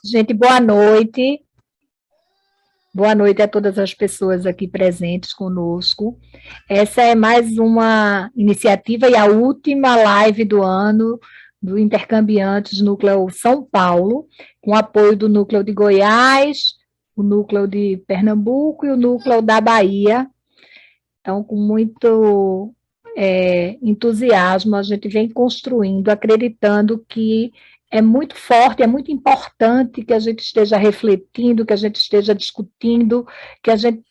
Gente, boa noite. Boa noite a todas as pessoas aqui presentes conosco. Essa é mais uma iniciativa e a última live do ano do Intercambiantes Núcleo São Paulo, com apoio do Núcleo de Goiás, o Núcleo de Pernambuco e o Núcleo da Bahia. Então, com muito entusiasmo, a gente vem construindo, acreditando que é muito forte, é muito importante que a gente esteja refletindo, que a gente esteja discutindo, que a gente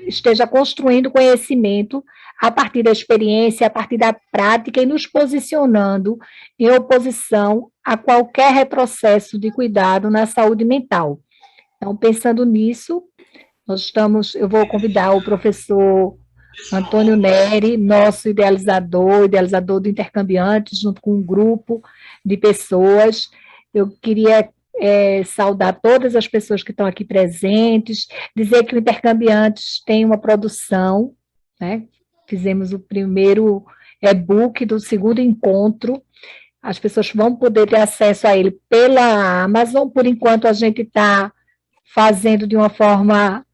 esteja construindo conhecimento a partir da experiência, a partir da prática e nos posicionando em oposição a qualquer retrocesso de cuidado na saúde mental. Então, pensando nisso, eu vou convidar o professor Antônio Neri, nosso idealizador do Intercambiantes, junto com um grupo de pessoas. Eu queria saudar todas as pessoas que estão aqui presentes, dizer que o Intercambiantes tem uma produção, né? Fizemos o primeiro e-book do segundo encontro. As pessoas vão poder ter acesso a ele pela Amazon. Por enquanto, a gente está fazendo de uma forma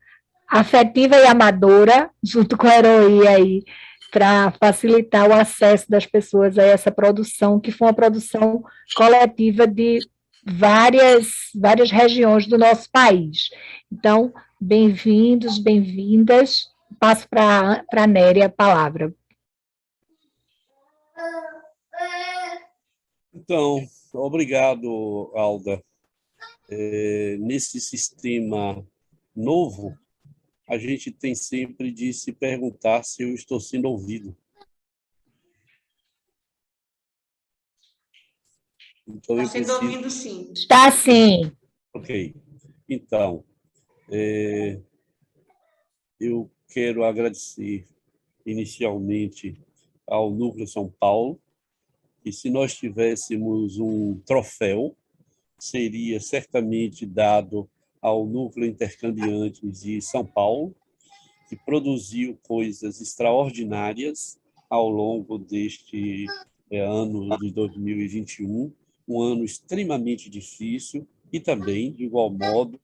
afetiva e amadora, junto com a Heroí aí, para facilitar o acesso das pessoas a essa produção, que foi uma produção coletiva de várias regiões do nosso país. Então, bem-vindos, bem-vindas. Passo para a Néria a palavra. Então, obrigado, Alda. Nesse sistema novo, a gente tem sempre de se perguntar se eu estou sendo ouvido. Então, está sendo ouvido, sim. Está sim. Ok. Então, eu quero agradecer inicialmente ao Núcleo São Paulo, e se nós tivéssemos um troféu, seria certamente dado ao Núcleo Intercambiantes de São Paulo, que produziu coisas extraordinárias ao longo deste ano de 2021, um ano extremamente difícil, e também, de igual modo,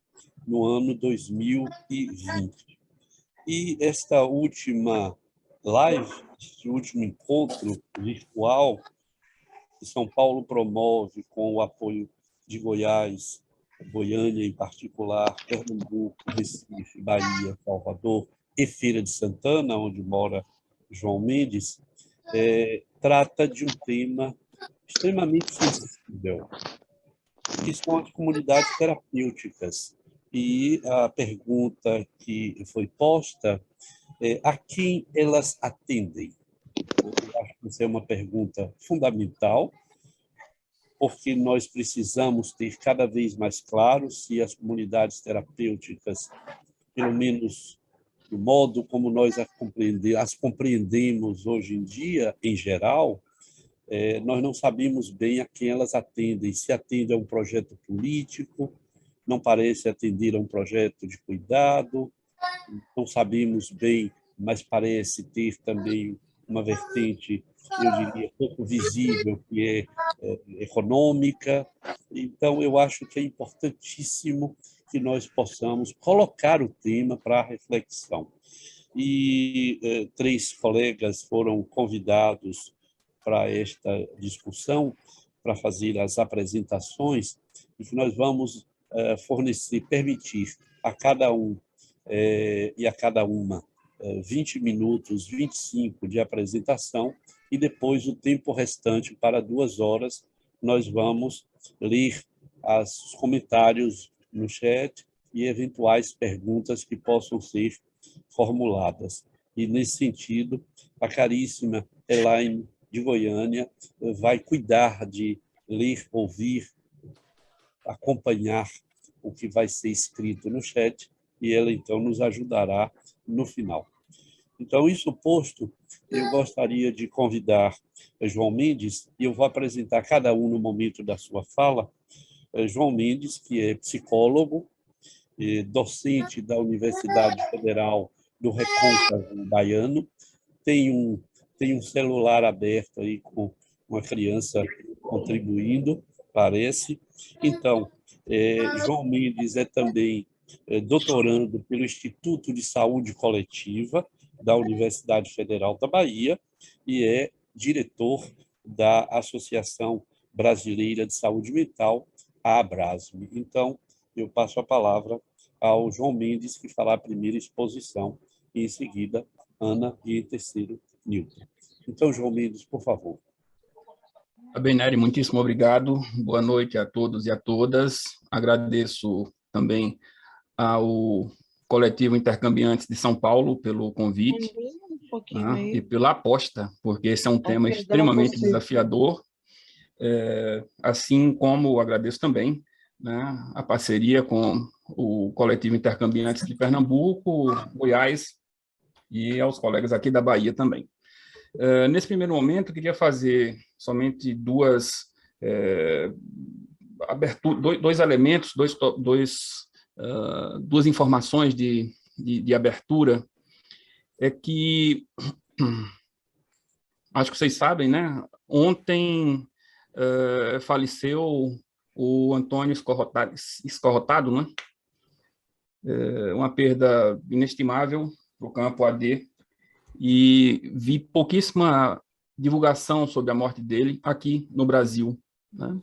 no ano 2020. E esta última live, este último encontro virtual, que São Paulo promove com o apoio de Goiás, Goiânia em particular, Pernambuco, Recife, Bahia, Salvador e Feira de Santana, onde mora João Mendes, trata de um tema extremamente sensível, que são as comunidades terapêuticas. E a pergunta que foi posta é: a quem elas atendem? Eu acho que essa é uma pergunta fundamental, porque nós precisamos ter cada vez mais claro se as comunidades terapêuticas, pelo menos do modo como nós as compreendemos hoje em dia, em geral, nós não sabemos bem a quem elas atendem. Se atende a um projeto político, não parece atender a um projeto de cuidado, não sabemos bem, mas parece ter também uma vertente, eu diria, pouco visível, que é econômica. Então, eu acho que é importantíssimo que nós possamos colocar o tema para a reflexão. E 3 colegas foram convidados para esta discussão, para fazer as apresentações, e que nós vamos permitir a cada um e a cada uma 20 minutos, 25 de apresentação, e depois o tempo restante para 2 horas nós vamos ler os comentários no chat e eventuais perguntas que possam ser formuladas. E, nesse sentido, a caríssima Elaine de Goiânia vai cuidar de ler, ouvir, acompanhar o que vai ser escrito no chat, e ela, então, nos ajudará no final. Então, isso posto, eu gostaria de convidar João Mendes, e eu vou apresentar cada um no momento da sua fala. João Mendes, que é psicólogo, docente da Universidade Federal do Recôncavo Baiano, tem um celular aberto aí com uma criança contribuindo, parece. Então, João Mendes é também doutorando pelo Instituto de Saúde Coletiva da Universidade Federal da Bahia e é diretor da Associação Brasileira de Saúde Mental, a Abrasme. Então, eu passo a palavra ao João Mendes, que fará a primeira exposição, e em seguida, Ana, e em terceiro, Nilton. Então, João Mendes, por favor. Bem, Nery, muitíssimo obrigado. Boa noite a todos e a todas. Agradeço também ao Coletivo Intercambiantes de São Paulo pelo convite e pela aposta, porque esse é um tema extremamente desafiador, assim como agradeço também, né, a parceria com o Coletivo Intercambiantes de Pernambuco, Goiás e aos colegas aqui da Bahia também. Nesse primeiro momento, eu queria fazer somente duas elementos, duas informações de abertura. É que, acho que vocês sabem, né? Ontem faleceu o Antônio Escorrotado, né? Uma perda inestimável para o campo AD, e vi pouquíssima divulgação sobre a morte dele aqui no Brasil, né?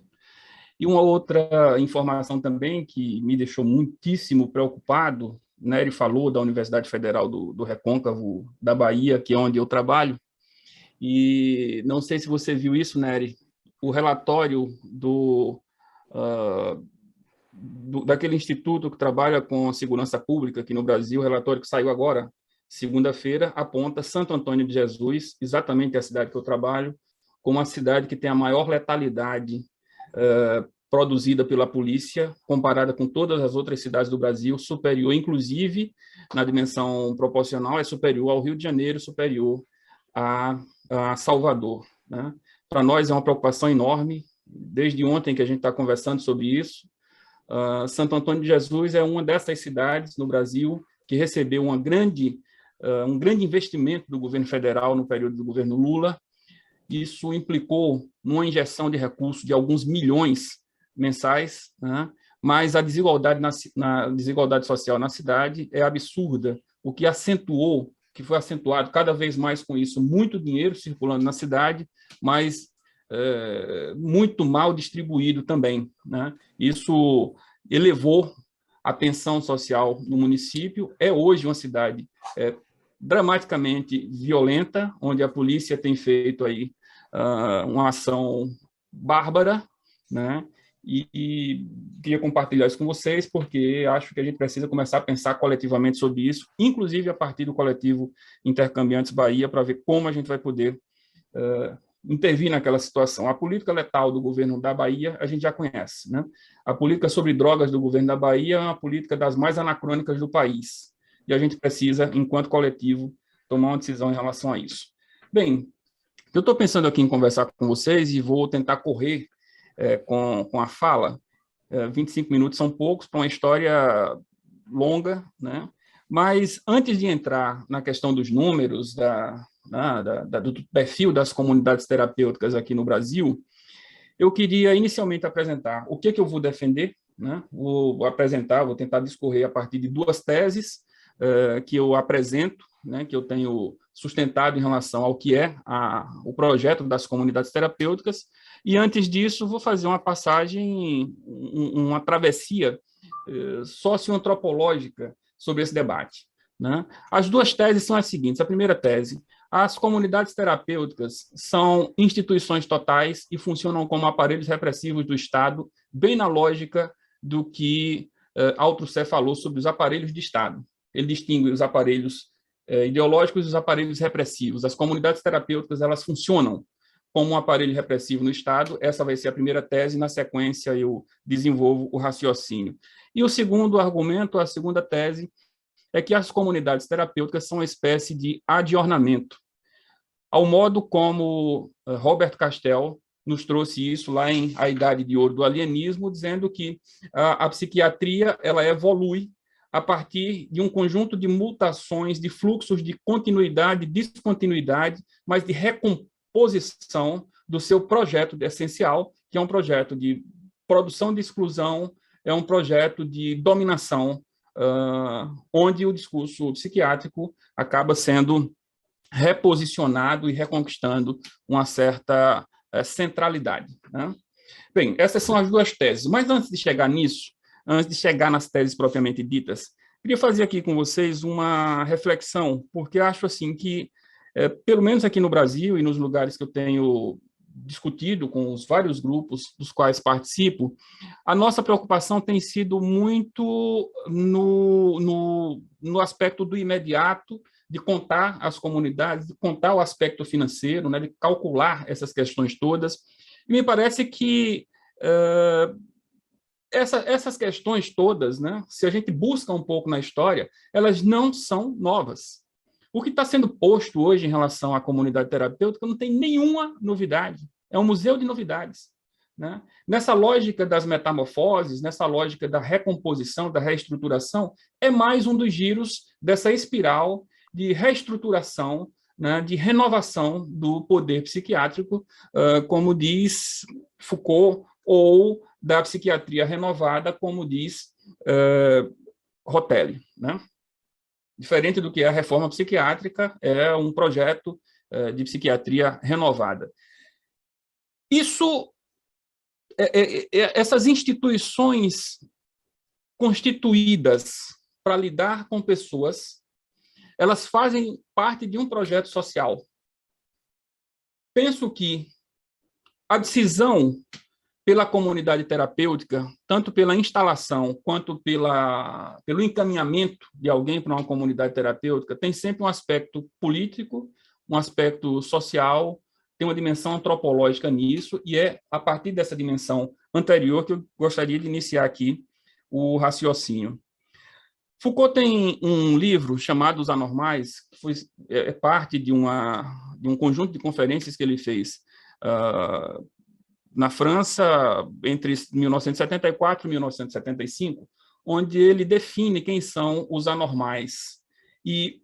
E uma outra informação também que me deixou muitíssimo preocupado, né, ele falou da Universidade Federal do Recôncavo da Bahia, que é onde eu trabalho, e não sei se você viu isso, Nery, o relatório daquele instituto que trabalha com segurança pública aqui no Brasil, o relatório que saiu agora, segunda-feira, aponta Santo Antônio de Jesus, exatamente a cidade que eu trabalho, como a cidade que tem a maior letalidade produzida pela polícia, comparada com todas as outras cidades do Brasil, superior, inclusive, na dimensão proporcional, é superior ao Rio de Janeiro, superior a Salvador, né? Para nós é uma preocupação enorme, desde ontem que a gente está conversando sobre isso. Santo Antônio de Jesus é uma dessas cidades no Brasil que recebeu um grande investimento do governo federal no período do governo Lula. Isso implicou numa injeção de recursos de alguns milhões mensais, né? Mas a desigualdade desigualdade social na cidade é absurda, o que foi acentuado cada vez mais com isso, muito dinheiro circulando na cidade, mas muito mal distribuído também, né? Isso elevou a tensão social no município. É hoje uma cidade dramaticamente violenta, onde a polícia tem feito aí uma ação bárbara, né? E queria compartilhar isso com vocês, porque acho que a gente precisa começar a pensar coletivamente sobre isso, inclusive a partir do coletivo Intercambiantes Bahia, para ver como a gente vai poder intervir naquela situação. A política letal do governo da Bahia, a gente já conhece, né? A política sobre drogas do governo da Bahia é uma política das mais anacrônicas do país, e a gente precisa, enquanto coletivo, tomar uma decisão em relação a isso. Bem, eu estou pensando aqui em conversar com vocês e vou tentar correr com a fala. 25 minutos são poucos para uma história longa, né? Mas antes de entrar na questão dos números, do perfil das comunidades terapêuticas aqui no Brasil, eu queria inicialmente apresentar o que eu vou defender, né? Vou tentar discorrer a partir de duas teses que eu apresento, né, que eu tenho sustentado em relação ao que é o projeto das comunidades terapêuticas, e antes disso vou fazer uma passagem, uma travessia socioantropológica sobre esse debate, né? As duas teses são as seguintes. A primeira tese: as comunidades terapêuticas são instituições totais e funcionam como aparelhos repressivos do Estado, bem na lógica do que Althusser falou sobre os aparelhos de Estado. Ele distingue os aparelhos ideológicos e os aparelhos repressivos. As comunidades terapêuticas, elas funcionam como um aparelho repressivo no Estado. Essa vai ser a primeira tese, na sequência eu desenvolvo o raciocínio. E o segundo argumento, a segunda tese, é que as comunidades terapêuticas são uma espécie de adornamento, ao modo como Robert Castell nos trouxe isso lá em A Idade de Ouro do Alienismo, dizendo que a psiquiatria ela evolui a partir de um conjunto de mutações, de fluxos de continuidade, descontinuidade, mas de recomposição do seu projeto essencial, que é um projeto de produção de exclusão, é um projeto de dominação, onde o discurso psiquiátrico acaba sendo reposicionado e reconquistando uma certa centralidade, né? Bem, essas são as duas teses, mas antes de chegar nisso, antes de chegar nas teses propriamente ditas, queria fazer aqui com vocês uma reflexão, porque acho assim que, pelo menos aqui no Brasil e nos lugares que eu tenho discutido com os vários grupos dos quais participo, a nossa preocupação tem sido muito no aspecto do imediato, de contar as comunidades, de contar o aspecto financeiro, né, de calcular essas questões todas. E me parece que essas questões todas, né, se a gente busca um pouco na história, elas não são novas. O que está sendo posto hoje em relação à comunidade terapêutica não tem nenhuma novidade. É um museu de novidades, né? Nessa lógica das metamorfoses, nessa lógica da recomposição, da reestruturação, é mais um dos giros dessa espiral de reestruturação, né, de renovação do poder psiquiátrico, como diz Foucault, ou da psiquiatria renovada, como diz Rotelli, né? Diferente do que é a reforma psiquiátrica, é um projeto de psiquiatria renovada. Essas instituições constituídas para lidar com pessoas, elas fazem parte de um projeto social. Penso que a decisão pela comunidade terapêutica, tanto pela instalação quanto pelo encaminhamento de alguém para uma comunidade terapêutica, tem sempre um aspecto político, um aspecto social, tem uma dimensão antropológica nisso, e é a partir dessa dimensão anterior que eu gostaria de iniciar aqui o raciocínio. Foucault tem um livro chamado Os Anormais, que é parte de um conjunto de conferências que ele fez na França, entre 1974 e 1975, onde ele define quem são os anormais. E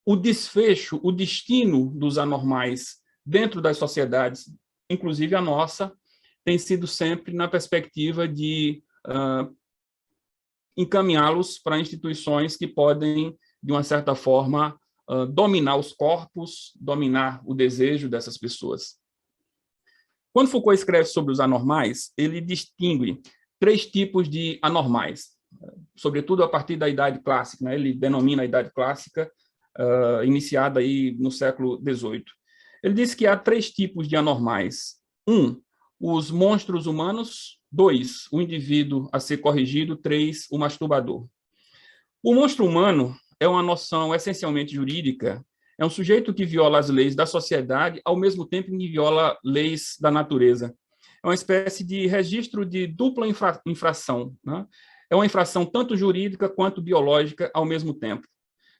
o desfecho, o destino dos anormais dentro das sociedades, inclusive a nossa, tem sido sempre na perspectiva de encaminhá-los para instituições que podem, de uma certa forma, dominar os corpos, dominar o desejo dessas pessoas. Quando Foucault escreve sobre os anormais, ele distingue 3 tipos de anormais, sobretudo a partir da Idade Clássica, né? Ele denomina a Idade Clássica, iniciada aí no século XVIII. Ele diz que há 3 tipos de anormais. 1, os monstros humanos. 2, o indivíduo a ser corrigido. 3, o masturbador. O monstro humano é uma noção essencialmente jurídica, é um sujeito que viola as leis da sociedade, ao mesmo tempo que viola leis da natureza. É uma espécie de registro de dupla infração, né? É uma infração tanto jurídica quanto biológica ao mesmo tempo.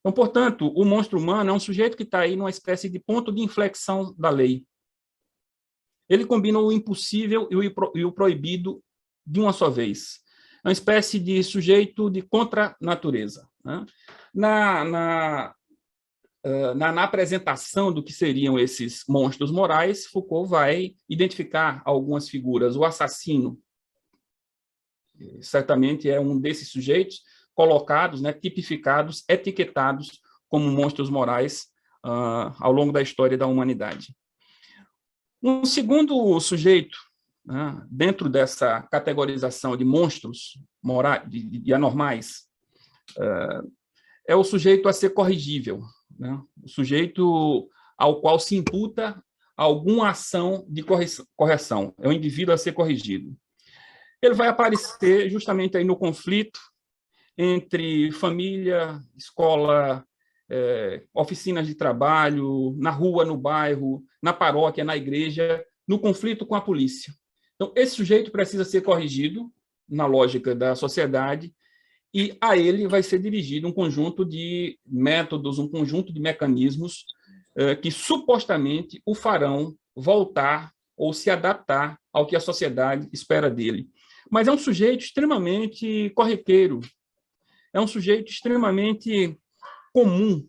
Então, portanto, o monstro humano é um sujeito que está aí numa espécie de ponto de inflexão da lei. Ele combina o impossível e o proibido de uma só vez. É uma espécie de sujeito de contra-natureza, né? Na apresentação do que seriam esses monstros morais, Foucault vai identificar algumas figuras. O assassino, certamente, é um desses sujeitos colocados, né, tipificados, etiquetados como monstros morais ao longo da história da humanidade. Um segundo sujeito, né, dentro dessa categorização de monstros morais, de anormais, é o sujeito a ser corrigível, né? O sujeito ao qual se imputa alguma ação de correção. É o indivíduo a ser corrigido. Ele vai aparecer justamente aí no conflito entre família, escola, oficinas de trabalho, na rua, no bairro, na paróquia, na igreja, no conflito com a polícia. Então, esse sujeito precisa ser corrigido na lógica da sociedade, e a ele vai ser dirigido um conjunto de métodos, um conjunto de mecanismos que supostamente o farão voltar ou se adaptar ao que a sociedade espera dele. Mas é um sujeito extremamente corriqueiro, é um sujeito extremamente comum,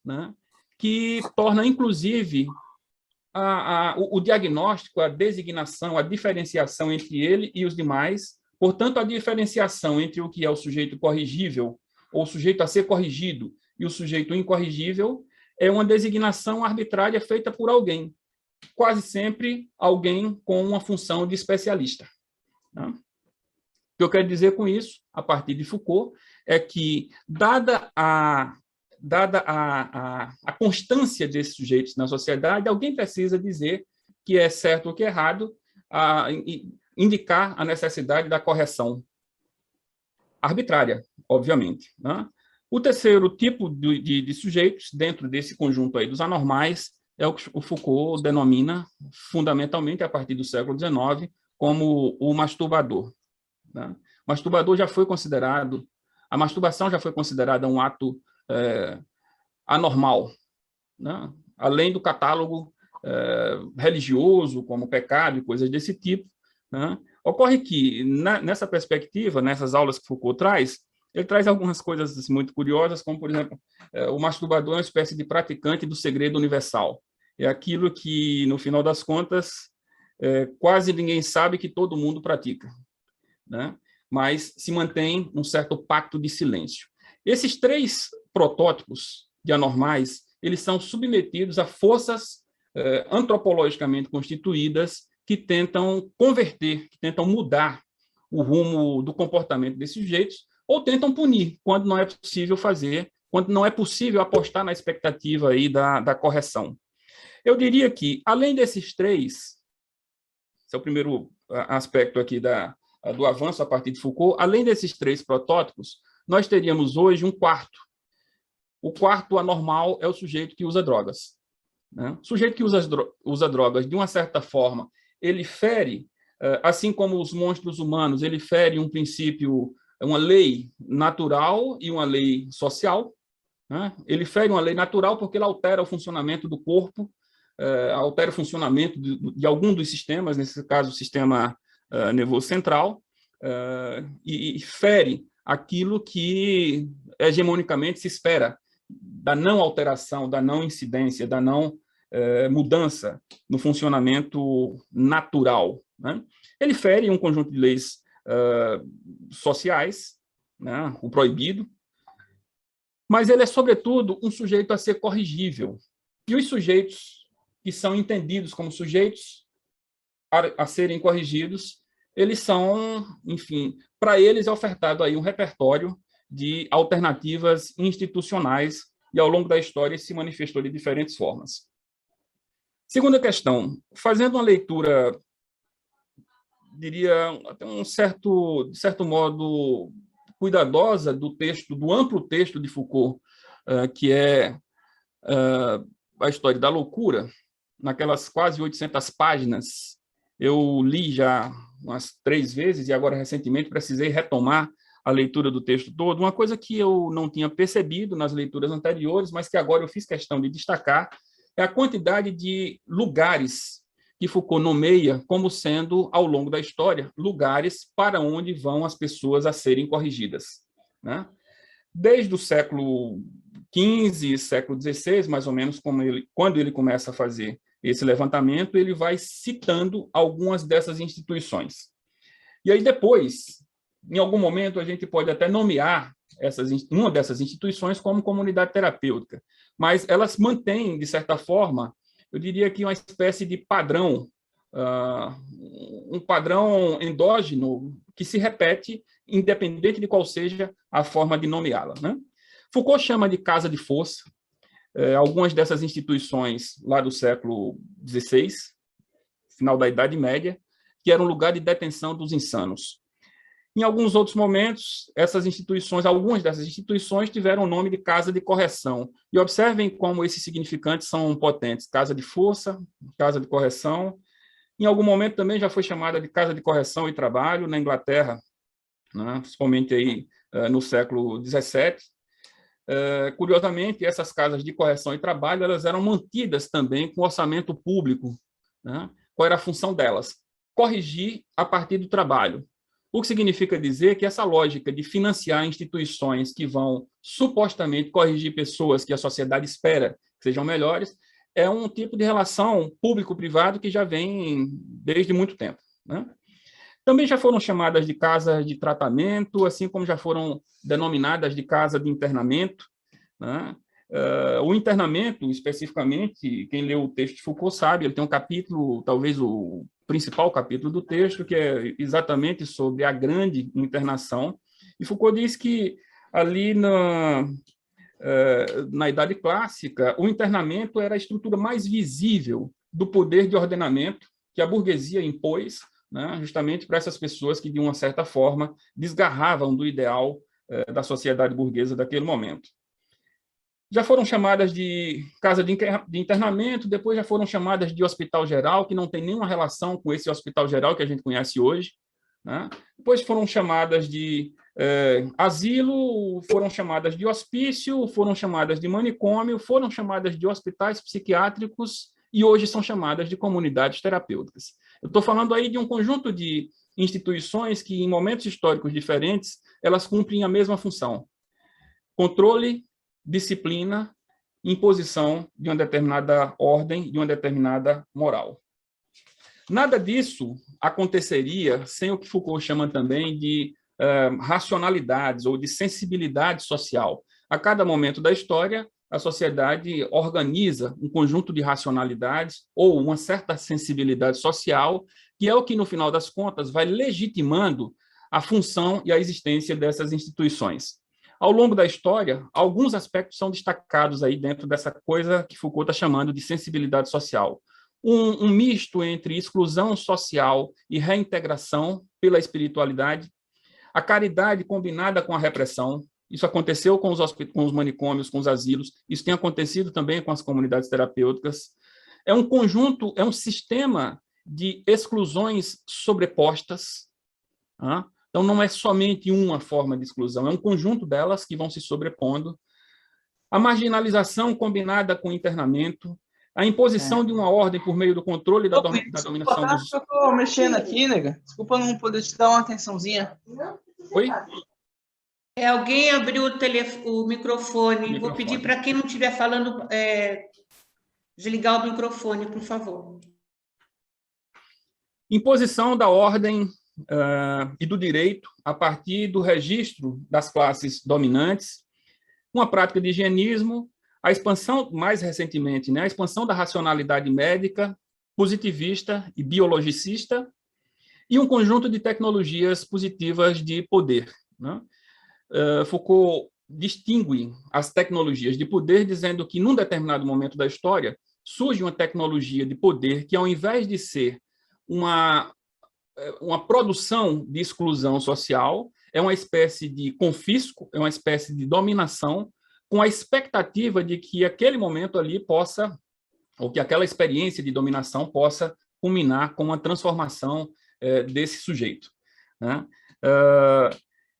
né? Que torna, inclusive, o diagnóstico, a designação, a diferenciação entre ele e os demais Portanto, a diferenciação entre o que é o sujeito corrigível, ou o sujeito a ser corrigido, e o sujeito incorrigível, é uma designação arbitrária feita por alguém, quase sempre alguém com uma função de especialista. Tá? O que eu quero dizer com isso, a partir de Foucault, é que, dada a constância desses sujeitos na sociedade, alguém precisa dizer que é certo ou que é errado, indicar a necessidade da correção arbitrária, obviamente. Né? O terceiro tipo de sujeitos, dentro desse conjunto aí dos anormais, é o que o Foucault denomina, fundamentalmente, a partir do século XIX, como o masturbador. Né? O masturbador já foi considerado, a masturbação já foi considerada um ato anormal, né? Além do catálogo religioso, como pecado e coisas desse tipo. Né? Ocorre que, nessa perspectiva, nessas aulas que Foucault traz, ele traz algumas coisas assim, muito curiosas, como, por exemplo, o masturbador é uma espécie de praticante do segredo universal. É aquilo que, no final das contas, quase ninguém sabe que todo mundo pratica, né? Mas se mantém um certo pacto de silêncio. Esses três protótipos de anormais, eles são submetidos a forças antropologicamente constituídas que tentam converter, que tentam mudar o rumo do comportamento desses sujeitos, ou tentam punir, quando não é possível fazer, quando não é possível apostar na expectativa aí da correção. Eu diria que, além desses três, esse é o primeiro aspecto aqui do avanço a partir de Foucault, além desses três protótipos, nós teríamos hoje um quarto. O quarto anormal é o sujeito que usa drogas. Né? O sujeito que usa drogas, de uma certa forma, ele fere, assim como os monstros humanos, ele fere um princípio, uma lei natural e uma lei social. Né? Ele fere uma lei natural porque ele altera o funcionamento do corpo, altera o funcionamento de algum dos sistemas, nesse caso o sistema nervoso central, e fere aquilo que hegemonicamente se espera da não alteração, da não incidência, da não mudança no funcionamento natural. Né? Ele fere um conjunto de leis sociais, né? O proibido, mas ele é, sobretudo, um sujeito a ser corrigível. E os sujeitos que são entendidos como sujeitos a serem corrigidos, eles são, enfim, para eles é ofertado aí um repertório de alternativas institucionais e, ao longo da história, se manifestou de diferentes formas. Segunda questão, fazendo uma leitura, diria, até de certo modo, cuidadosa do texto, do amplo texto de Foucault, que é A História da Loucura, naquelas quase 800 páginas, eu li já umas 3 vezes e agora, recentemente, precisei retomar a leitura do texto todo, uma coisa que eu não tinha percebido nas leituras anteriores, mas que agora eu fiz questão de destacar, é a quantidade de lugares que Foucault nomeia como sendo, ao longo da história, lugares para onde vão as pessoas a serem corrigidas. Né? Desde o século XV, século XVI, mais ou menos, quando ele começa a fazer esse levantamento, ele vai citando algumas dessas instituições. E aí depois, em algum momento, a gente pode até nomear uma dessas instituições como comunidade terapêutica, mas elas mantêm, de certa forma, eu diria que uma espécie de padrão, um padrão endógeno que se repete, independente de qual seja a forma de nomeá-la. Né? Foucault chama de casa de força algumas dessas instituições lá do século XVI, final da Idade Média, que era um lugar de detenção dos insanos. Em alguns outros momentos, algumas dessas instituições tiveram o nome de casa de correção. E observem como esses significantes são potentes. Casa de força, casa de correção. Em algum momento também já foi chamada de casa de correção e trabalho na Inglaterra, né? Principalmente aí, no século XVII. Curiosamente, essas casas de correção e trabalho elas eram mantidas também com orçamento público. Né? Qual era a função delas? Corrigir a partir do trabalho. O que significa dizer que essa lógica de financiar instituições que vão supostamente corrigir pessoas que a sociedade espera que sejam melhores é um tipo de relação público-privado que já vem desde muito tempo. Né? Também já foram chamadas de casas de tratamento, assim como já foram denominadas de casa de internamento, né? O internamento, especificamente, quem leu o texto de Foucault sabe, ele tem um capítulo, talvez o principal capítulo do texto, que é exatamente sobre a grande internação. E Foucault diz que ali na Idade Clássica, o internamento era a estrutura mais visível do poder de ordenamento que a burguesia impôs, né, justamente para essas pessoas que, de uma certa forma, desgarravam do ideal da sociedade burguesa daquele momento. Já foram chamadas de casa de internamento, depois já foram chamadas de hospital geral, que não tem nenhuma relação com esse hospital geral que a gente conhece hoje, né? Depois foram chamadas de asilo, foram chamadas de hospício, foram chamadas de manicômio, foram chamadas de hospitais psiquiátricos e hoje são chamadas de comunidades terapêuticas. Eu estou falando aí de um conjunto de instituições que, em momentos históricos diferentes, elas cumprem a mesma função: controle, disciplina, imposição de uma determinada ordem, de uma determinada moral. Nada disso aconteceria sem o que Foucault chama também de racionalidades ou de sensibilidade social. A cada momento da história, a sociedade organiza um conjunto de racionalidades ou uma certa sensibilidade social, que é o que, no final das contas, vai legitimando a função e a existência dessas instituições. Ao longo da história, alguns aspectos são destacados aí dentro dessa coisa que Foucault está chamando de sensibilidade social. Um misto entre exclusão social e reintegração pela espiritualidade, a caridade combinada com a repressão. Isso aconteceu com os manicômios, com os asilos, isso tem acontecido também com as comunidades terapêuticas. É um conjunto, é um sistema de exclusões sobrepostas. Então, não é somente uma forma de exclusão, é um conjunto delas que vão se sobrepondo. A marginalização combinada com o internamento, a imposição de uma ordem por meio do controle da dominação dos... Eu estou mexendo aqui, nega. Desculpa não poder te dar uma atençãozinha. Oi? Alguém abriu o microfone. Vou pedir para quem não estiver falando desligar o microfone, por favor. Imposição da ordem e do direito a partir do registro das classes dominantes, uma prática de higienismo, a expansão, mais recentemente, né, a expansão da racionalidade médica, positivista e biologicista, e um conjunto de tecnologias positivas de poder, né? Foucault distingue as tecnologias de poder, dizendo que, num determinado momento da história, surge uma tecnologia de poder que, ao invés de ser uma produção de exclusão social, é uma espécie de confisco, é uma espécie de dominação, com a expectativa de que aquele momento ali possa, ou que aquela experiência de dominação possa culminar com uma transformação desse sujeito, né?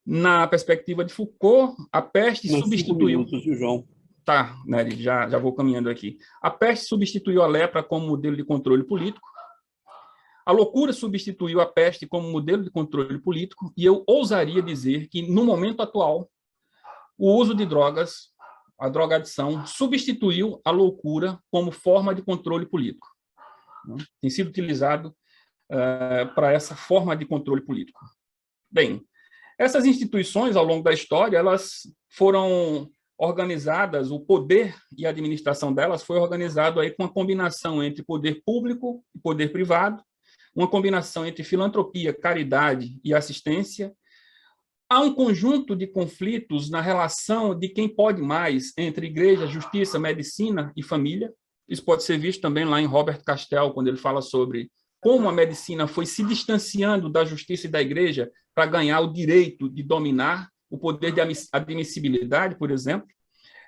Na perspectiva de Foucault, a peste substituiu... João. Tá, Nery, já vou caminhando aqui. A peste substituiu a lepra como modelo de controle político, a loucura substituiu a peste como modelo de controle político, e eu ousaria dizer que, no momento atual, o uso de drogas, a drogadição, substituiu a loucura como forma de controle político. Tem sido utilizado para essa forma de controle político. Bem, essas instituições, ao longo da história, elas foram organizadas, o poder e a administração delas foi organizado aí com uma combinação entre poder público e poder privado, uma combinação entre filantropia, caridade e assistência. Há um conjunto de conflitos na relação de quem pode mais entre igreja, justiça, medicina e família. Isso pode ser visto também lá em Robert Castell, quando ele fala sobre como a medicina foi se distanciando da justiça e da igreja para ganhar o direito de dominar, o poder de admissibilidade, por exemplo.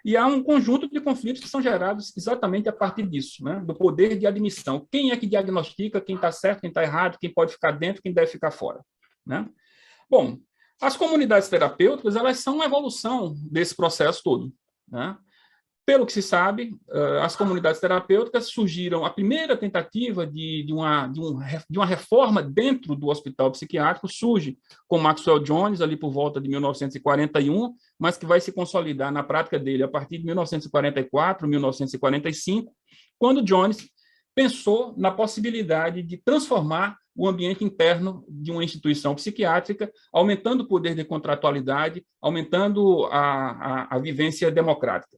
E há um conjunto de conflitos que são gerados exatamente a partir disso, né? Do poder de admissão. Quem é que diagnostica quem está certo, quem está errado, quem pode ficar dentro, quem deve ficar fora, né? Bom, as comunidades terapêuticas, elas são uma evolução desse processo todo, né? Pelo que se sabe, as comunidades terapêuticas surgiram, a primeira tentativa de uma reforma dentro do hospital psiquiátrico surge com Maxwell Jones, ali por volta de 1941, mas que vai se consolidar na prática dele a partir de 1944, 1945, quando Jones pensou na possibilidade de transformar o ambiente interno de uma instituição psiquiátrica, aumentando o poder de contratualidade, aumentando a vivência democrática.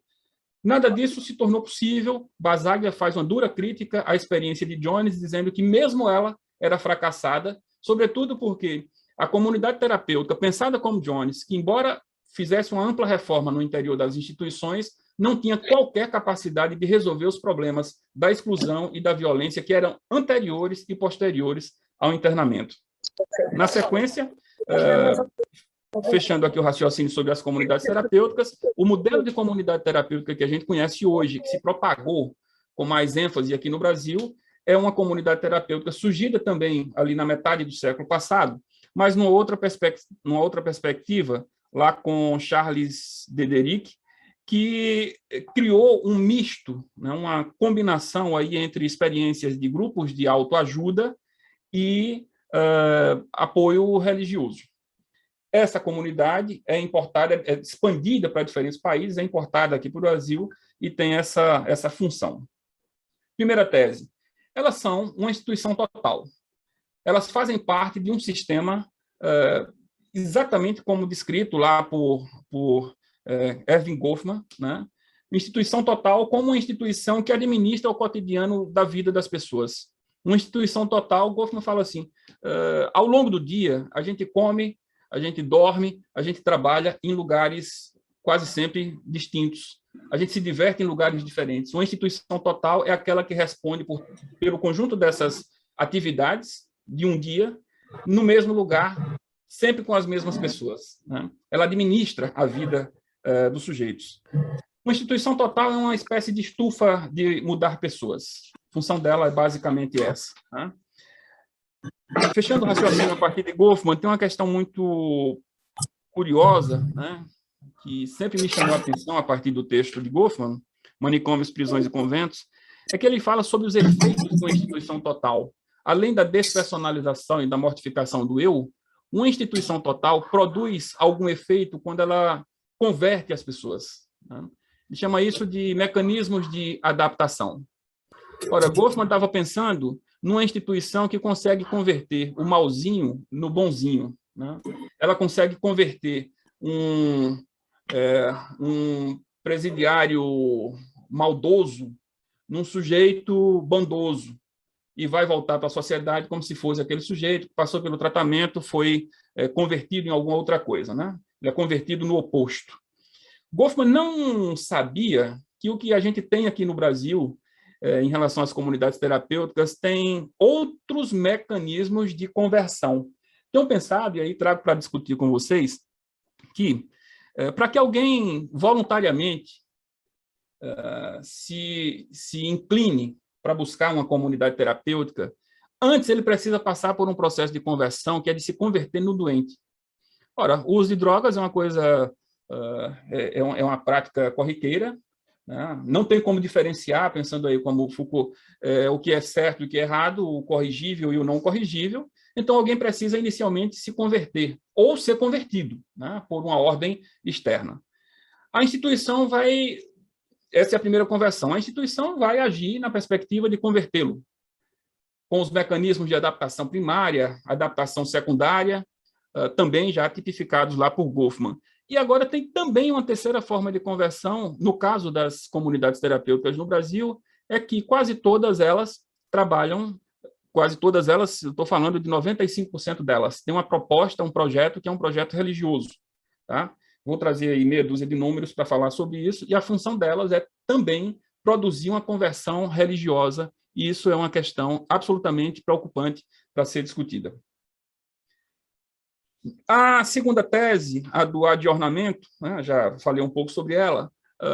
Nada disso se tornou possível. Basaglia faz uma dura crítica à experiência de Jones, dizendo que mesmo ela era fracassada, sobretudo porque a comunidade terapêutica, pensada como Jones, que embora fizesse uma ampla reforma no interior das instituições, não tinha qualquer capacidade de resolver os problemas da exclusão e da violência que eram anteriores e posteriores ao internamento. Na sequência, fechando aqui o raciocínio sobre as comunidades terapêuticas, o modelo de comunidade terapêutica que a gente conhece hoje, que se propagou com mais ênfase aqui no Brasil, é uma comunidade terapêutica surgida também ali na metade do século passado, mas numa outra perspectiva, lá com Charles Dederick, que criou um misto, né, uma combinação aí entre experiências de grupos de autoajuda e apoio religioso. Essa comunidade é importada, é expandida para diferentes países, é importada aqui para o Brasil e tem essa função. Primeira tese, elas são uma instituição total. Elas fazem parte de um sistema exatamente como descrito lá por Erving Goffman, né? Instituição total como uma instituição que administra o cotidiano da vida das pessoas. Uma instituição total, Goffman fala assim, ao longo do dia, a gente come, a gente dorme, a gente trabalha em lugares quase sempre distintos. A gente se diverte em lugares diferentes. Uma instituição total é aquela que responde pelo conjunto dessas atividades de um dia, no mesmo lugar, sempre com as mesmas pessoas, né? Ela administra a vida dos sujeitos. Uma instituição total é uma espécie de estufa de mudar pessoas. A função dela é basicamente essa, né? Fechando o raciocínio a partir de Goffman, tem uma questão muito curiosa, né, que sempre me chamou a atenção a partir do texto de Goffman, Manicômios, Prisões e Conventos, é que ele fala sobre os efeitos de uma instituição total. Além da despersonalização e da mortificação do eu, uma instituição total produz algum efeito quando ela converte as pessoas, né? Ele chama isso de mecanismos de adaptação. Ora, Goffman estava pensando numa instituição que consegue converter o malzinho no bonzinho, né? Ela consegue converter um presidiário maldoso num sujeito bondoso e vai voltar para a sociedade como se fosse aquele sujeito que passou pelo tratamento, foi convertido em alguma outra coisa, né? Ele é convertido no oposto. Goffman não sabia que o que a gente tem aqui no Brasil em relação às comunidades terapêuticas, tem outros mecanismos de conversão. Tenho pensado, e aí trago para discutir com vocês, que para que alguém voluntariamente se incline para buscar uma comunidade terapêutica, antes ele precisa passar por um processo de conversão, que é de se converter no doente. Ora, o uso de drogas é uma coisa, é uma prática corriqueira, né? Não tem como diferenciar, pensando aí como Foucault, o que é certo e o que é errado, o corrigível e o não corrigível. Então, alguém precisa inicialmente se converter, ou ser convertido, né, por uma ordem externa. A instituição vai... Essa é a primeira conversão. A instituição vai agir na perspectiva de convertê-lo, com os mecanismos de adaptação primária, adaptação secundária, também já tipificados lá por Goffman. E agora tem também uma terceira forma de conversão, no caso das comunidades terapêuticas no Brasil, é que quase todas elas trabalham, quase todas elas, eu estou falando de 95% delas, tem uma proposta, um projeto que é um projeto religioso, tá? Vou trazer aí meia dúzia de números para falar sobre isso, e a função delas é também produzir uma conversão religiosa, e isso é uma questão absolutamente preocupante para ser discutida. A segunda tese, a do adornamento, né, já falei um pouco sobre ela,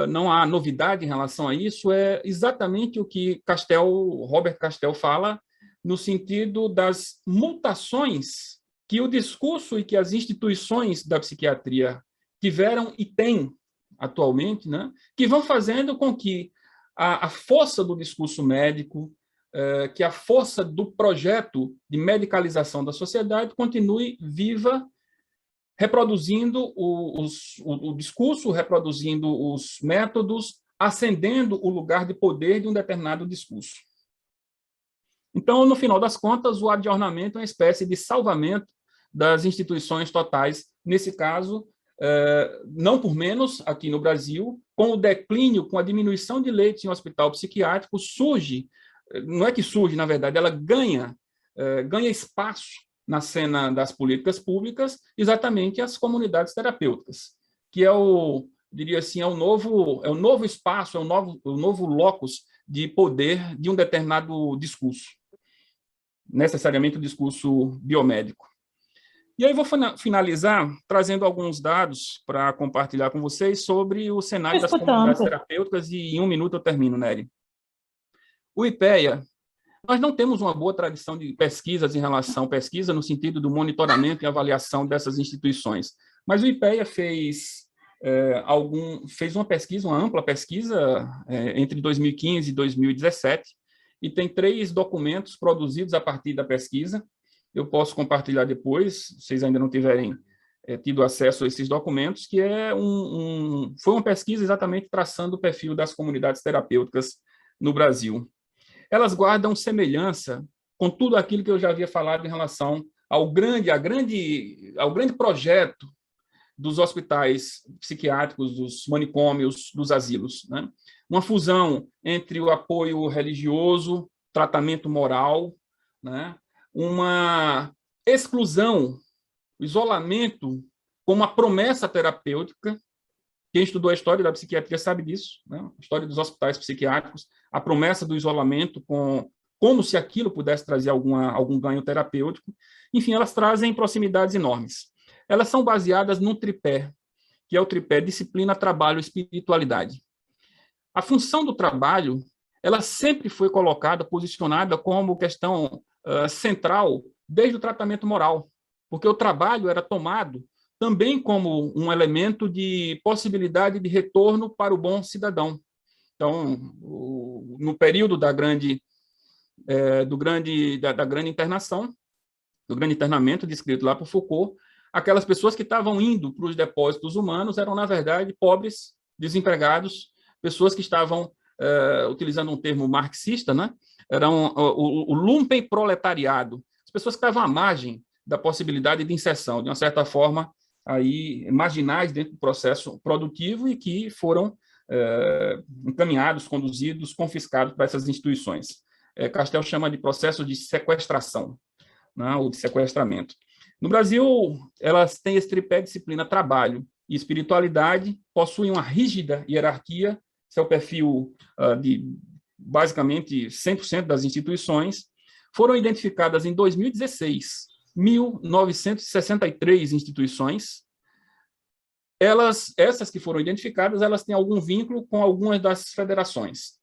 não há novidade em relação a isso, é exatamente o que Robert Castell fala, no sentido das mutações que o discurso e que as instituições da psiquiatria tiveram e têm atualmente, né, que vão fazendo com que a força do discurso médico, que a força do projeto de medicalização da sociedade continue viva, reproduzindo o discurso, reproduzindo os métodos, ascendendo o lugar de poder de um determinado discurso. Então, no final das contas, o adjornamento é uma espécie de salvamento das instituições totais, nesse caso, não por menos, aqui no Brasil, com o declínio, com a diminuição de leitos em hospital psiquiátrico, surge, não é que surge, na verdade, ela ganha espaço na cena das políticas públicas, exatamente as comunidades terapêuticas, que diria assim, é o novo espaço, é o novo locus de poder de um determinado discurso, necessariamente o discurso biomédico. E aí vou finalizar trazendo alguns dados para compartilhar com vocês sobre o cenário das comunidades terapêuticas, e em 1 minuto eu termino, Nery. O IPEA, nós não temos uma boa tradição de pesquisas em relação, pesquisa no sentido do monitoramento e avaliação dessas instituições, mas o IPEA fez uma pesquisa, uma ampla pesquisa, entre 2015 e 2017, e tem 3 documentos produzidos a partir da pesquisa. Eu posso compartilhar depois, se vocês ainda não tiverem tido acesso a esses documentos, que foi uma pesquisa exatamente traçando o perfil das comunidades terapêuticas no Brasil. Elas guardam semelhança com tudo aquilo que eu já havia falado em relação ao grande projeto dos hospitais psiquiátricos, dos manicômios, dos asilos, né? Uma fusão entre o apoio religioso, tratamento moral, né? Uma exclusão, isolamento, como uma promessa terapêutica. Quem estudou a história da psiquiatria sabe disso, né? A história dos hospitais psiquiátricos, a promessa do isolamento, como se aquilo pudesse trazer algum ganho terapêutico. Enfim, elas trazem proximidades enormes. Elas são baseadas num tripé, que é o tripé disciplina, trabalho e espiritualidade. A função do trabalho, ela sempre foi posicionada como questão central desde o tratamento moral, porque o trabalho era tomado também como um elemento de possibilidade de retorno para o bom cidadão. Então, no período da grande internação, do grande internamento descrito lá por Foucault, aquelas pessoas que estavam indo para os depósitos humanos eram, na verdade, pobres, desempregados, pessoas que estavam, utilizando um termo marxista, né? Eram o lumpenproletariado, as pessoas que estavam à margem da possibilidade de inserção, de uma certa forma, aí, marginais dentro do processo produtivo e que foram encaminhados, conduzidos, confiscados para essas instituições. Castel chama de processo de sequestração, né, ou de sequestramento. No Brasil, elas têm esse tripé disciplina, trabalho e espiritualidade, possuem uma rígida hierarquia, esse é o perfil de basicamente 100% das instituições. Foram identificadas em 2016, 1.963 instituições. Essas que foram identificadas, elas têm algum vínculo com algumas das federações.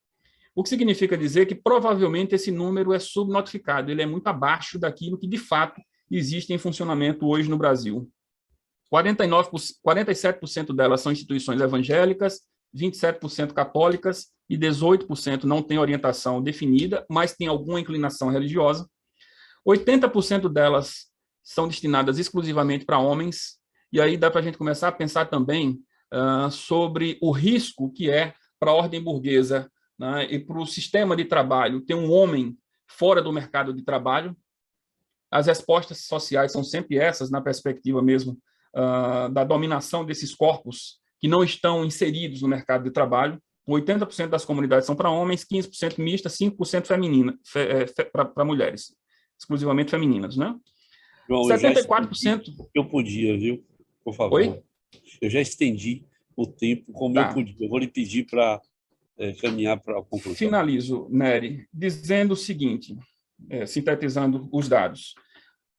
O que significa dizer que provavelmente esse número é subnotificado, ele é muito abaixo daquilo que de fato existe em funcionamento hoje no Brasil. 47% delas são instituições evangélicas, 27% católicas e 18% não têm orientação definida, mas têm alguma inclinação religiosa. 80% delas são destinadas exclusivamente para homens, e aí dá para a gente começar a pensar também sobre o risco que é para a ordem burguesa, né, e para o sistema de trabalho ter um homem fora do mercado de trabalho. As respostas sociais são sempre essas, na perspectiva mesmo da dominação desses corpos que não estão inseridos no mercado de trabalho. 80% das comunidades são para homens, 15% mista, 5% feminina, para mulheres, exclusivamente femininas, né? João, 74%... Eu podia, viu? Por favor. Oi? Eu já estendi o tempo como eu podia. Eu vou lhe pedir para caminhar para a conclusão. Finalizo, Nery, dizendo o seguinte, sintetizando os dados.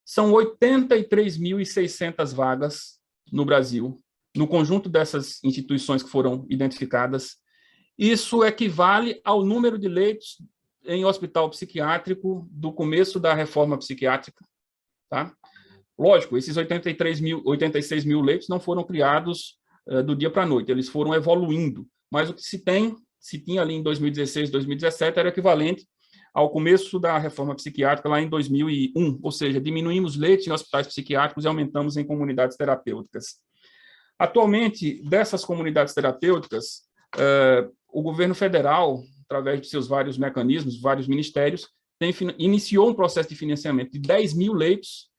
São 83.600 vagas no Brasil, no conjunto dessas instituições que foram identificadas. Isso equivale ao número de leitos em hospital psiquiátrico do começo da reforma psiquiátrica. Tá? Lógico, esses 86 mil leitos não foram criados do dia para a noite, eles foram evoluindo, mas o que se tinha ali em 2016, 2017, era equivalente ao começo da reforma psiquiátrica lá em 2001, ou seja, diminuímos leitos em hospitais psiquiátricos e aumentamos em comunidades terapêuticas. Atualmente, dessas comunidades terapêuticas, o governo federal, através de seus vários mecanismos, vários ministérios, iniciou um processo de financiamento de 10 mil leitos,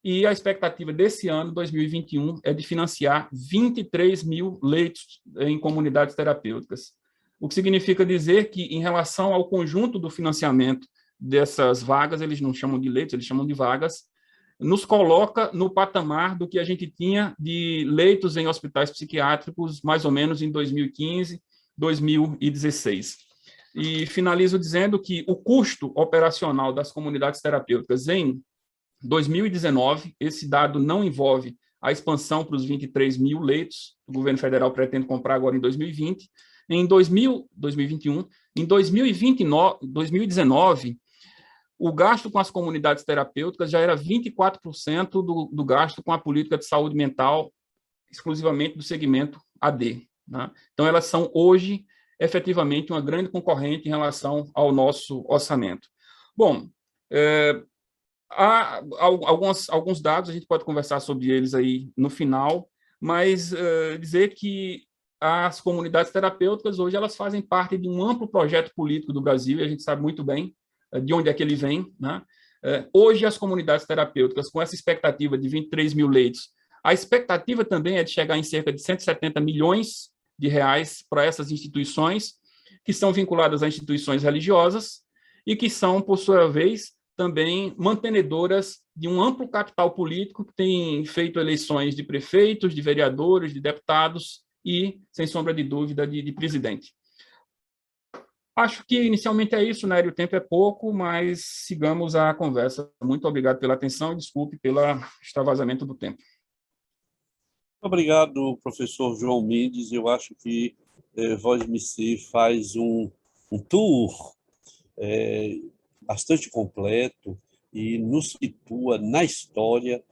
e a expectativa desse ano, 2021, é de financiar 23 mil leitos em comunidades terapêuticas. O que significa dizer que, em relação ao conjunto do financiamento dessas vagas, eles não chamam de leitos, eles chamam de vagas, nos coloca no patamar do que a gente tinha de leitos em hospitais psiquiátricos, mais ou menos em 2015, 2016. E finalizo dizendo que o custo operacional das comunidades terapêuticas em 2019, esse dado não envolve a expansão para os 23 mil leitos que o governo federal pretende comprar agora em 2020. Em 2021, em 2019, o gasto com as comunidades terapêuticas já era 24% do gasto com a política de saúde mental, exclusivamente do segmento AD. Né? Então, elas são hoje, efetivamente, uma grande concorrente em relação ao nosso orçamento. Bom, há alguns dados, a gente pode conversar sobre eles aí no final, mas dizer que as comunidades terapêuticas hoje elas fazem parte de um amplo projeto político do Brasil, e a gente sabe muito bem de onde é que ele vem. Né? Hoje, as comunidades terapêuticas, com essa expectativa de 23 mil leitos, a expectativa também é de chegar em cerca de 170 milhões de reais para essas instituições, que são vinculadas a instituições religiosas e que são, por sua vez, também mantenedoras de um amplo capital político que tem feito eleições de prefeitos, de vereadores, de deputados e, sem sombra de dúvida, de presidente. Acho que inicialmente é isso, Nery, o tempo é pouco, mas sigamos a conversa. Muito obrigado pela atenção e desculpe pelo extravasamento do tempo. Obrigado, professor João Mendes. Eu acho que Voz MC faz um tour bastante completo e nos situa na história,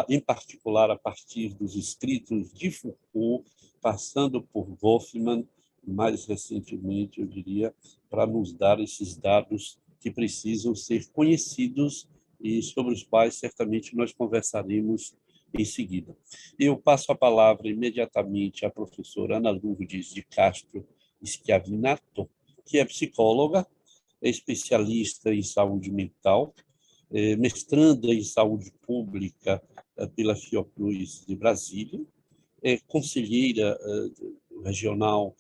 em particular a partir dos escritos de Foucault, passando por Goffman, mais recentemente, eu diria, para nos dar esses dados que precisam ser conhecidos e sobre os quais certamente nós conversaremos em seguida. Eu passo a palavra imediatamente à professora Ana Lourdes de Castro Schiavinato, que é psicóloga, é especialista em saúde mental, mestranda em saúde pública pela Fiocruz de Brasília, é conselheira regional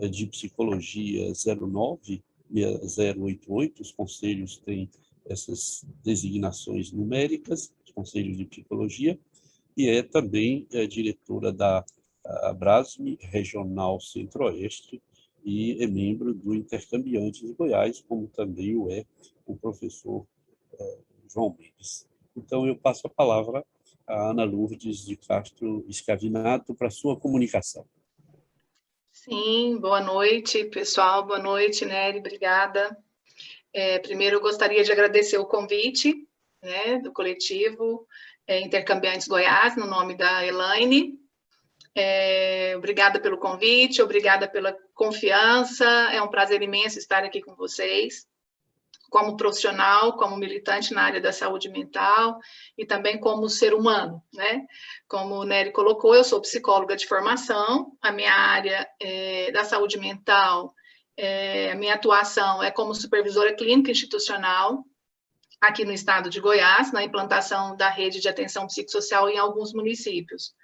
de psicologia 09 e 088, os conselhos têm essas designações numéricas, os conselhos de psicologia, e é também diretora da Abrasme Regional Centro-Oeste, e é membro do Intercambiantes de Goiás, como também o é o professor João Mendes. Então, eu passo a palavra à Ana Lourdes de Castro Schiavinato para sua comunicação. Sim, boa noite, pessoal. Boa noite, Nery, obrigada. Primeiro, eu gostaria de agradecer o convite, né, do coletivo Intercambiantes Goiás, no nome da Elaine. Obrigada pelo convite, obrigada pela confiança, é um prazer imenso estar aqui com vocês, como profissional, como militante na área da saúde mental e também como ser humano, né? Como o Nery colocou, eu sou psicóloga de formação, a minha área da saúde mental, a minha atuação é como supervisora clínica institucional aqui no estado de Goiás, na implantação da rede de atenção psicossocial em alguns municípios.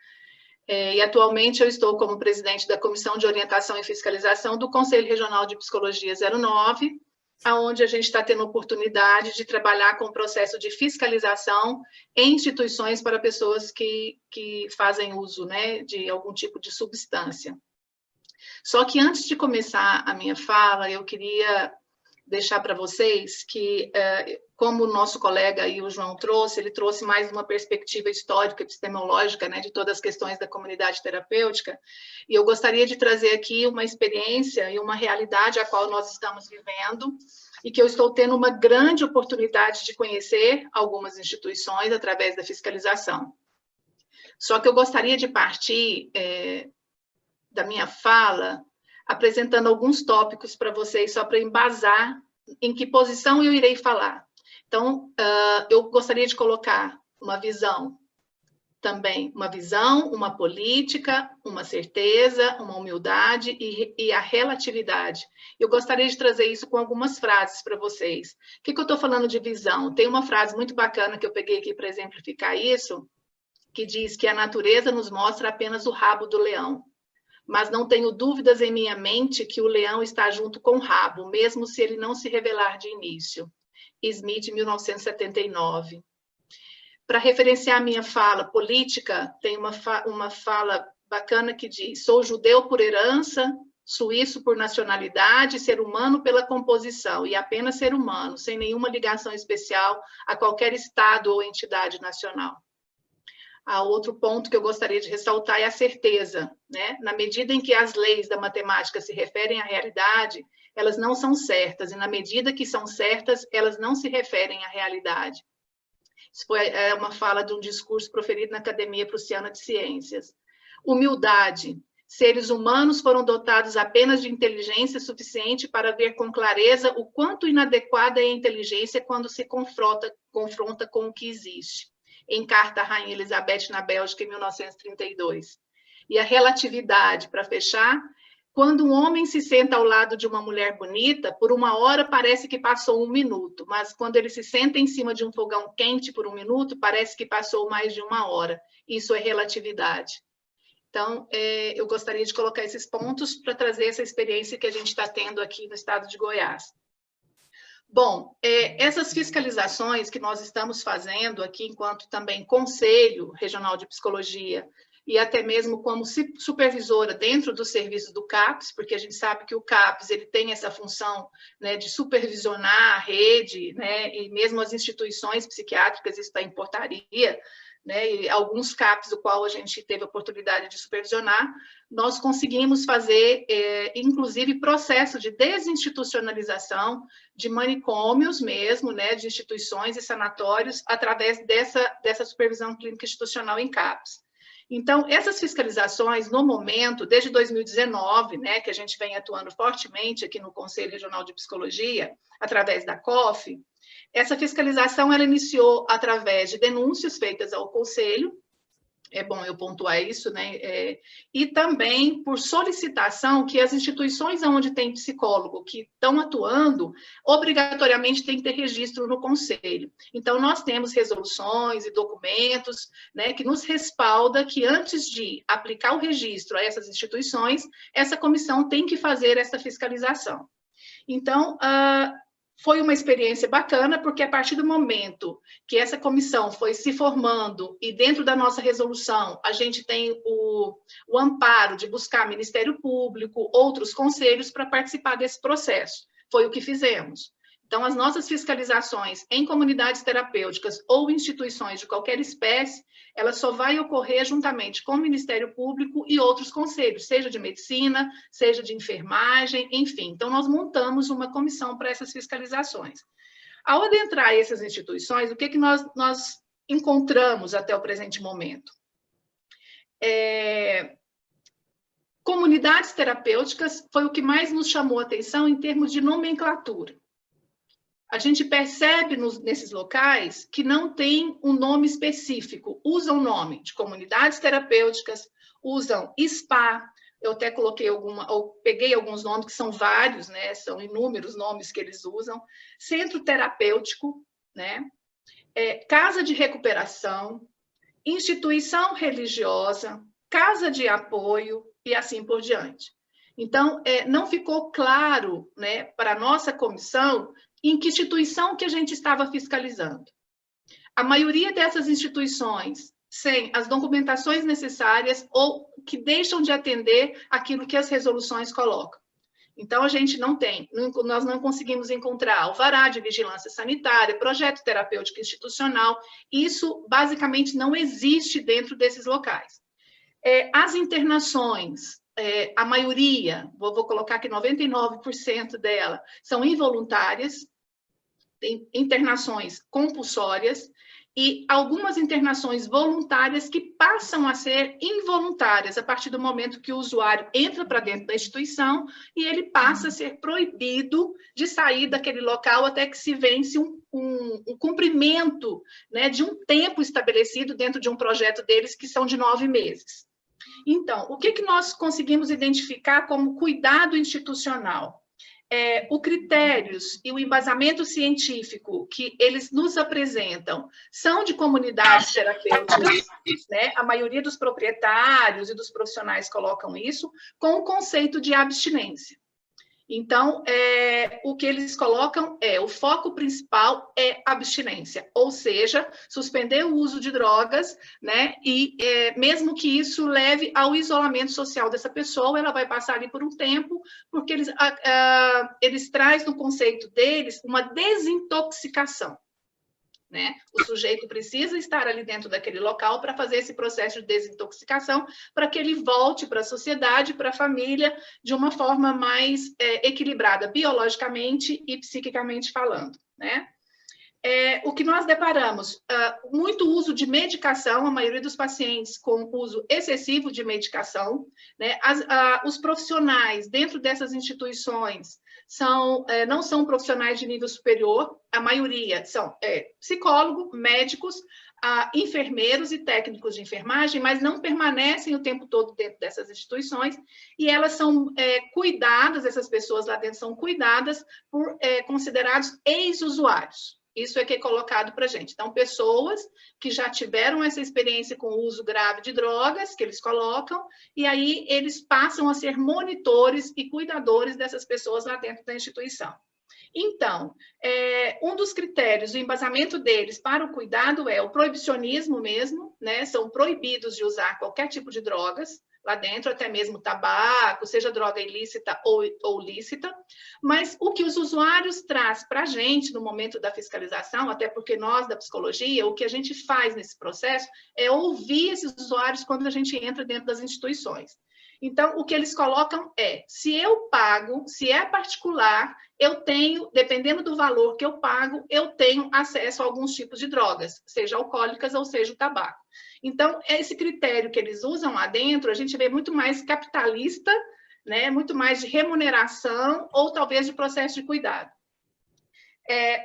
E atualmente eu estou como presidente da Comissão de Orientação e Fiscalização do Conselho Regional de Psicologia 09, onde a gente está tendo oportunidade de trabalhar com o processo de fiscalização em instituições para pessoas que fazem uso, né, de algum tipo de substância. Só que antes de começar a minha fala, eu queria deixar para vocês que, como o nosso colega aí, o João trouxe, ele trouxe mais uma perspectiva histórica, epistemológica, né, de todas as questões da comunidade terapêutica, e eu gostaria de trazer aqui uma experiência e uma realidade a qual nós estamos vivendo, e que eu estou tendo uma grande oportunidade de conhecer algumas instituições através da fiscalização. Só que eu gostaria de partir da minha fala apresentando alguns tópicos para vocês, só para embasar em que posição eu irei falar. Então, eu gostaria de colocar uma visão também uma visão, uma política, uma certeza, uma humildade e a relatividade. Eu gostaria de trazer isso com algumas frases para vocês. O que eu estou falando de visão? Tem uma frase muito bacana que eu peguei aqui para exemplificar isso, que diz que a natureza nos mostra apenas o rabo do leão, mas não tenho dúvidas em minha mente que o leão está junto com o rabo, mesmo se ele não se revelar de início. Smith, 1979. Para referenciar a minha fala política, tem uma fala bacana que diz: sou judeu por herança, suíço por nacionalidade, ser humano pela composição, e apenas ser humano, sem nenhuma ligação especial a qualquer estado ou entidade nacional. Outro ponto que eu gostaria de ressaltar é a certeza, né? Na medida em que as leis da matemática se referem à realidade, elas não são certas, e na medida que são certas, elas não se referem à realidade. Isso foi uma fala de um discurso proferido na Academia Prussiana de Ciências. Humildade. Seres humanos foram dotados apenas de inteligência suficiente para ver com clareza o quanto inadequada é a inteligência quando se confronta com o que existe. Em carta à Rainha Elizabeth, na Bélgica, em 1932. E a relatividade, para fechar: quando um homem se senta ao lado de uma mulher bonita, por uma hora parece que passou 1 minuto, mas quando ele se senta em cima de um fogão quente por 1 minuto, parece que passou mais de 1 hora. Isso é relatividade. Então, eu gostaria de colocar esses pontos para trazer essa experiência que a gente está tendo aqui no estado de Goiás. Bom, essas fiscalizações que nós estamos fazendo aqui, enquanto também Conselho Regional de Psicologia, e até mesmo como supervisora dentro do serviço do CAPS, porque a gente sabe que o CAPS ele tem essa função, né, de supervisionar a rede, né, e mesmo as instituições psiquiátricas, isso está em portaria, né, e alguns CAPs, o qual a gente teve a oportunidade de supervisionar, nós conseguimos fazer, inclusive, processo de desinstitucionalização de manicômios mesmo, né, de instituições e sanatórios, através dessa supervisão clínica institucional em CAPs. Então, essas fiscalizações, no momento, desde 2019, né, que a gente vem atuando fortemente aqui no Conselho Regional de Psicologia, através da COF, essa fiscalização ela iniciou através de denúncias feitas ao Conselho, é bom eu pontuar isso, né? E também por solicitação que as instituições onde tem psicólogo que estão atuando, obrigatoriamente tem que ter registro no Conselho. Então, nós temos resoluções e documentos, né, que nos respalda que antes de aplicar o registro a essas instituições, essa comissão tem que fazer essa fiscalização. Então, foi uma experiência bacana, porque a partir do momento que essa comissão foi se formando e dentro da nossa resolução a gente tem o amparo de buscar Ministério Público, outros conselhos para participar desse processo. Foi o que fizemos. Então, as nossas fiscalizações em comunidades terapêuticas ou instituições de qualquer espécie, ela só vai ocorrer juntamente com o Ministério Público e outros conselhos, seja de medicina, seja de enfermagem, enfim. Então, nós montamos uma comissão para essas fiscalizações. Ao adentrar essas instituições, o que nós encontramos até o presente momento? Comunidades terapêuticas foi o que mais nos chamou a atenção em termos de nomenclatura. A gente percebe nesses locais que não tem um nome específico, usam o nome de comunidades terapêuticas, usam SPA, eu até peguei alguns nomes que são vários, né? São inúmeros nomes que eles usam, centro terapêutico, né? Casa de recuperação, instituição religiosa, casa de apoio e assim por diante. Então, não ficou claro, né, para a nossa comissão em que instituição que a gente estava fiscalizando. A maioria dessas instituições sem as documentações necessárias ou que deixam de atender aquilo que as resoluções colocam. Então, a gente nós não conseguimos encontrar alvará de vigilância sanitária, projeto terapêutico institucional, isso basicamente não existe dentro desses locais. As internações, a maioria, vou colocar que 99% dela, são involuntárias, tem internações compulsórias, e algumas internações voluntárias que passam a ser involuntárias a partir do momento que o usuário entra para dentro da instituição e ele passa a ser proibido de sair daquele local até que se vence um cumprimento, né, de um tempo estabelecido dentro de um projeto deles, que são de 9 meses. Então, o que nós conseguimos identificar como cuidado institucional? O critérios e o embasamento científico que eles nos apresentam são de comunidades terapêuticas, né? A maioria dos proprietários e dos profissionais colocam isso com o conceito de abstinência. Então, o que eles colocam o foco principal é abstinência, ou seja, suspender o uso de drogas, né? E mesmo que isso leve ao isolamento social dessa pessoa, ela vai passar ali por um tempo, porque eles trazem no conceito deles uma desintoxicação. Né? O sujeito precisa estar ali dentro daquele local para fazer esse processo de desintoxicação, para que ele volte para a sociedade, para a família, de uma forma mais equilibrada, biologicamente e psiquicamente falando. Né? O que nós deparamos? Muito uso de medicação, a maioria dos pacientes com uso excessivo de medicação, né? Os profissionais dentro dessas instituições não são profissionais de nível superior, a maioria são psicólogos, médicos, enfermeiros e técnicos de enfermagem, mas não permanecem o tempo todo dentro dessas instituições, e elas são cuidadas, essas pessoas lá dentro são cuidadas por considerados ex-usuários. Isso é que é colocado para a gente. Então, pessoas que já tiveram essa experiência com o uso grave de drogas, que eles colocam, e aí eles passam a ser monitores e cuidadores dessas pessoas lá dentro da instituição. Então, um dos critérios, o embasamento deles para o cuidado é o proibicionismo mesmo, né? São proibidos de usar qualquer tipo de drogas lá dentro, até mesmo tabaco, seja droga ilícita ou lícita, mas o que os usuários trazem para a gente no momento da fiscalização, até porque nós da psicologia, o que a gente faz nesse processo é ouvir esses usuários quando a gente entra dentro das instituições. Então, o que eles colocam se eu pago, se é particular, eu tenho, dependendo do valor que eu pago, eu tenho acesso a alguns tipos de drogas, seja alcoólicas ou seja o tabaco. Então, esse critério que eles usam lá dentro, a gente vê muito mais capitalista, né? Muito mais de remuneração ou talvez de processo de cuidado.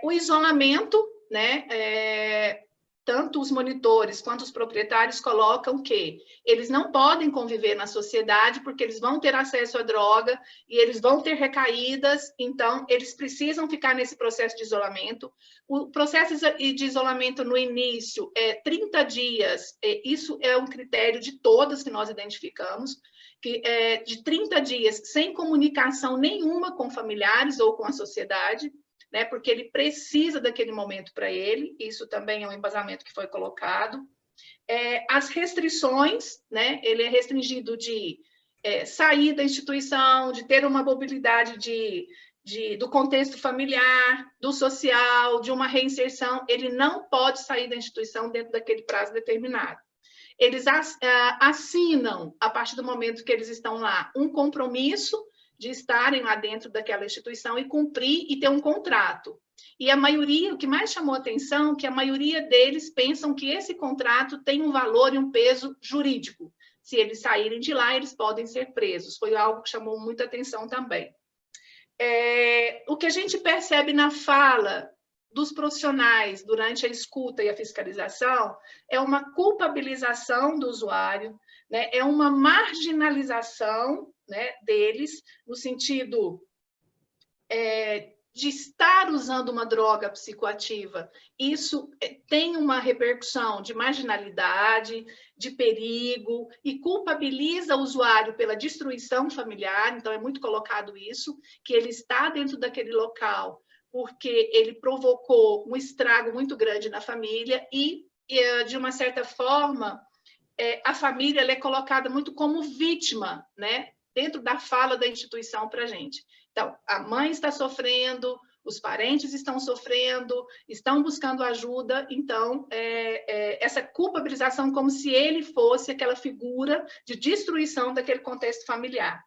O isolamento, né? Tanto os monitores quanto os proprietários colocam que eles não podem conviver na sociedade porque eles vão ter acesso à droga e eles vão ter recaídas, então eles precisam ficar nesse processo de isolamento. O processo de isolamento no início é 30 dias, isso é um critério de todas que nós identificamos, que é de 30 dias sem comunicação nenhuma com familiares ou com a sociedade, né, porque ele precisa daquele momento para ele, isso também é um embasamento que foi colocado. As restrições, né, ele é restringido de sair da instituição, de ter uma mobilidade do contexto familiar, do social, de uma reinserção, ele não pode sair da instituição dentro daquele prazo determinado. Eles assinam, a partir do momento que eles estão lá, um compromisso de estarem lá dentro daquela instituição e cumprir e ter um contrato. E a maioria, o que mais chamou a atenção, que a maioria deles pensam que esse contrato tem um valor e um peso jurídico. Se eles saírem de lá, eles podem ser presos. Foi algo que chamou muita atenção também. O que a gente percebe na fala dos profissionais durante a escuta e a fiscalização é uma culpabilização do usuário, né? É uma marginalização, né, deles, no sentido de estar usando uma droga psicoativa. Isso tem uma repercussão de marginalidade, de perigo, e culpabiliza o usuário pela destruição familiar, então é muito colocado isso, que ele está dentro daquele local porque ele provocou um estrago muito grande na família e de uma certa forma, a família ela é colocada muito como vítima, né? Dentro da fala da instituição para a gente. Então, a mãe está sofrendo, os parentes estão sofrendo, estão buscando ajuda, então, essa culpabilização como se ele fosse aquela figura de destruição daquele contexto familiar.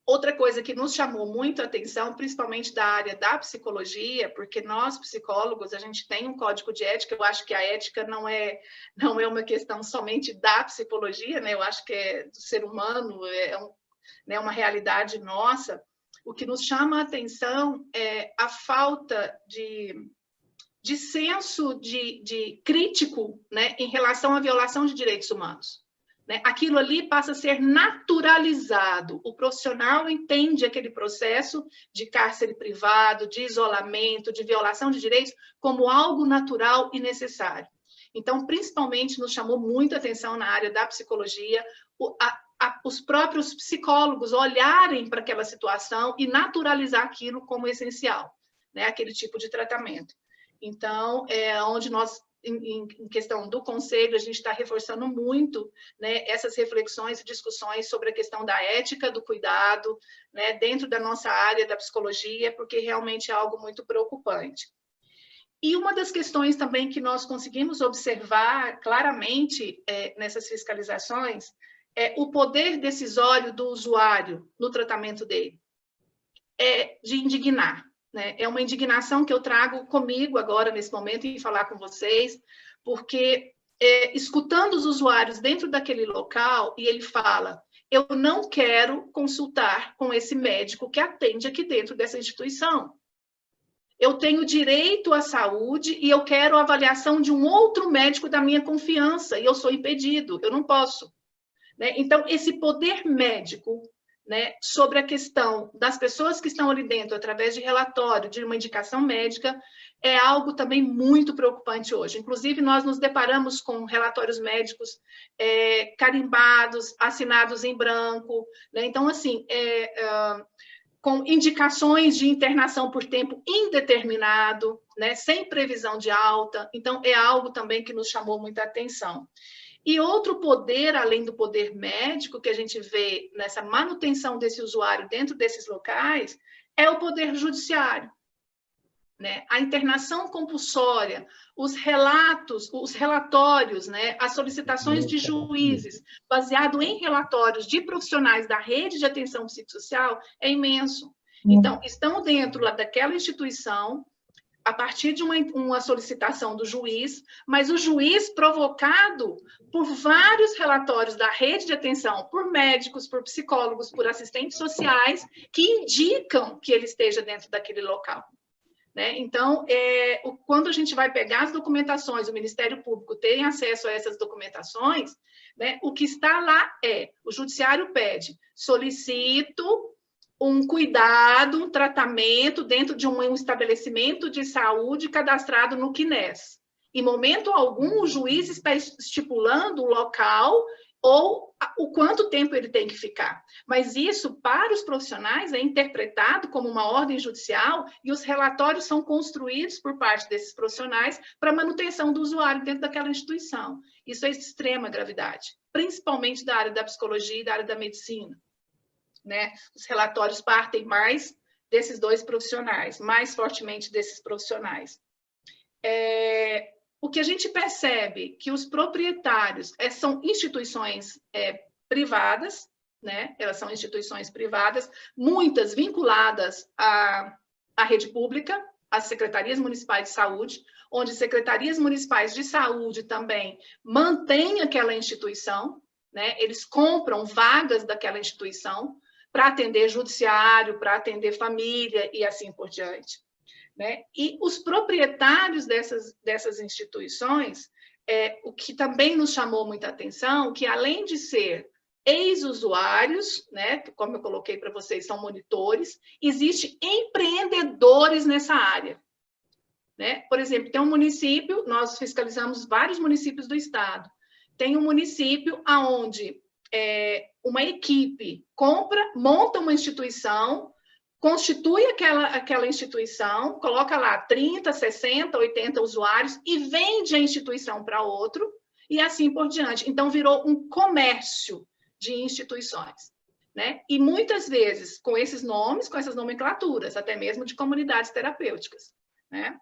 Outra coisa que nos chamou muito a atenção, principalmente da área da psicologia, porque nós, psicólogos, a gente tem um código de ética. Eu acho que a ética não é uma questão somente da psicologia, né? Eu acho que é do ser humano, né, uma realidade nossa. O que nos chama a atenção é a falta de senso de crítico, né, em relação à violação de direitos humanos. Aquilo ali passa a ser naturalizado. O profissional entende aquele processo de cárcere privado, de isolamento, de violação de direitos, como algo natural e necessário. Então, principalmente, nos chamou muita atenção na área da psicologia, os próprios psicólogos olharem para aquela situação e naturalizar aquilo como essencial, né? Aquele tipo de tratamento. Então, onde nós, em questão do conselho, a gente está reforçando muito, né, essas reflexões e discussões sobre a questão da ética, do cuidado, né, dentro da nossa área da psicologia, porque realmente é algo muito preocupante. E uma das questões também que nós conseguimos observar claramente nessas fiscalizações é o poder decisório do usuário no tratamento dele, de indignar. Né? É uma indignação que eu trago comigo agora, nesse momento, em falar com vocês, porque escutando os usuários dentro daquele local, e ele fala, eu não quero consultar com esse médico que atende aqui dentro dessa instituição. Eu tenho direito à saúde e eu quero a avaliação de um outro médico da minha confiança, e eu sou impedido, eu não posso. Né? Então, esse poder médico, né, sobre a questão das pessoas que estão ali dentro, através de relatório, de uma indicação médica, é algo também muito preocupante hoje. Inclusive, nós nos deparamos com relatórios médicos carimbados, assinados em branco, né? Então, assim, com indicações de internação por tempo indeterminado, né, sem previsão de alta. Então, é algo também que nos chamou muita atenção. E outro poder, além do poder médico, que a gente vê nessa manutenção desse usuário dentro desses locais, é o poder judiciário. Né? A internação compulsória, os relatórios, né? As solicitações de juízes, baseado em relatórios de profissionais da rede de atenção psicossocial, é imenso. Então, estão dentro daquela instituição, a partir de uma solicitação do juiz, mas o juiz provocado por vários relatórios da rede de atenção, por médicos, por psicólogos, por assistentes sociais, que indicam que ele esteja dentro daquele local. Né? Então, quando a gente vai pegar as documentações, o Ministério Público tem acesso a essas documentações, né? O que está lá o judiciário pede, solicito um cuidado, um tratamento dentro de um estabelecimento de saúde cadastrado no CNES. Em momento algum, o juiz está estipulando o local ou o quanto tempo ele tem que ficar. Mas isso, para os profissionais, é interpretado como uma ordem judicial e os relatórios são construídos por parte desses profissionais para manutenção do usuário dentro daquela instituição. Isso é de extrema gravidade, principalmente da área da psicologia e da área da medicina. Né? Os relatórios partem mais desses dois profissionais, mais fortemente desses profissionais. O que a gente percebe que os proprietários são instituições privadas, né? Elas são instituições privadas, muitas vinculadas à rede pública, às secretarias municipais de saúde, onde secretarias municipais de saúde também mantêm aquela instituição, né? Eles compram vagas daquela instituição para atender judiciário, para atender família e assim por diante. Né? E os proprietários dessas instituições, o que também nos chamou muita atenção, que além de ser ex-usuários, né, como eu coloquei para vocês, são monitores, existem empreendedores nessa área. Né? Por exemplo, tem um município, nós fiscalizamos vários municípios do estado, tem um município onde uma equipe monta uma instituição, constitui aquela instituição, coloca lá 30, 60, 80 usuários e vende a instituição para outro, e assim por diante. Então, virou um comércio de instituições. Né? E muitas vezes com esses nomes, com essas nomenclaturas, até mesmo de comunidades terapêuticas. Né?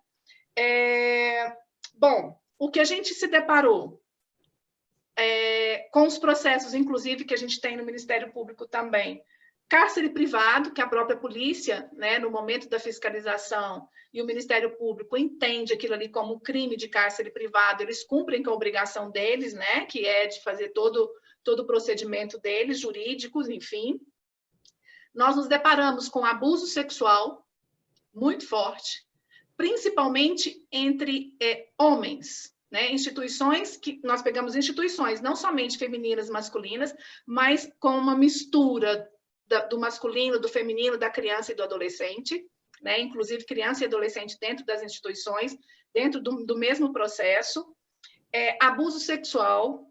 Bom, o que a gente se deparou com os processos, inclusive, que a gente tem no Ministério Público também, Cárcere privado, que a própria polícia, né, no momento da fiscalização, e o Ministério Público entende aquilo ali como crime de cárcere privado, eles cumprem com a obrigação deles, né, que é de fazer todo o procedimento deles, jurídicos, enfim. Nós nos deparamos com abuso sexual muito forte, principalmente entre homens, né? Instituições que nós pegamos instituições não somente femininas, masculinas, mas com uma mistura do masculino, do feminino, da criança e do adolescente, né? Inclusive criança e adolescente dentro das instituições, dentro do mesmo processo, abuso sexual,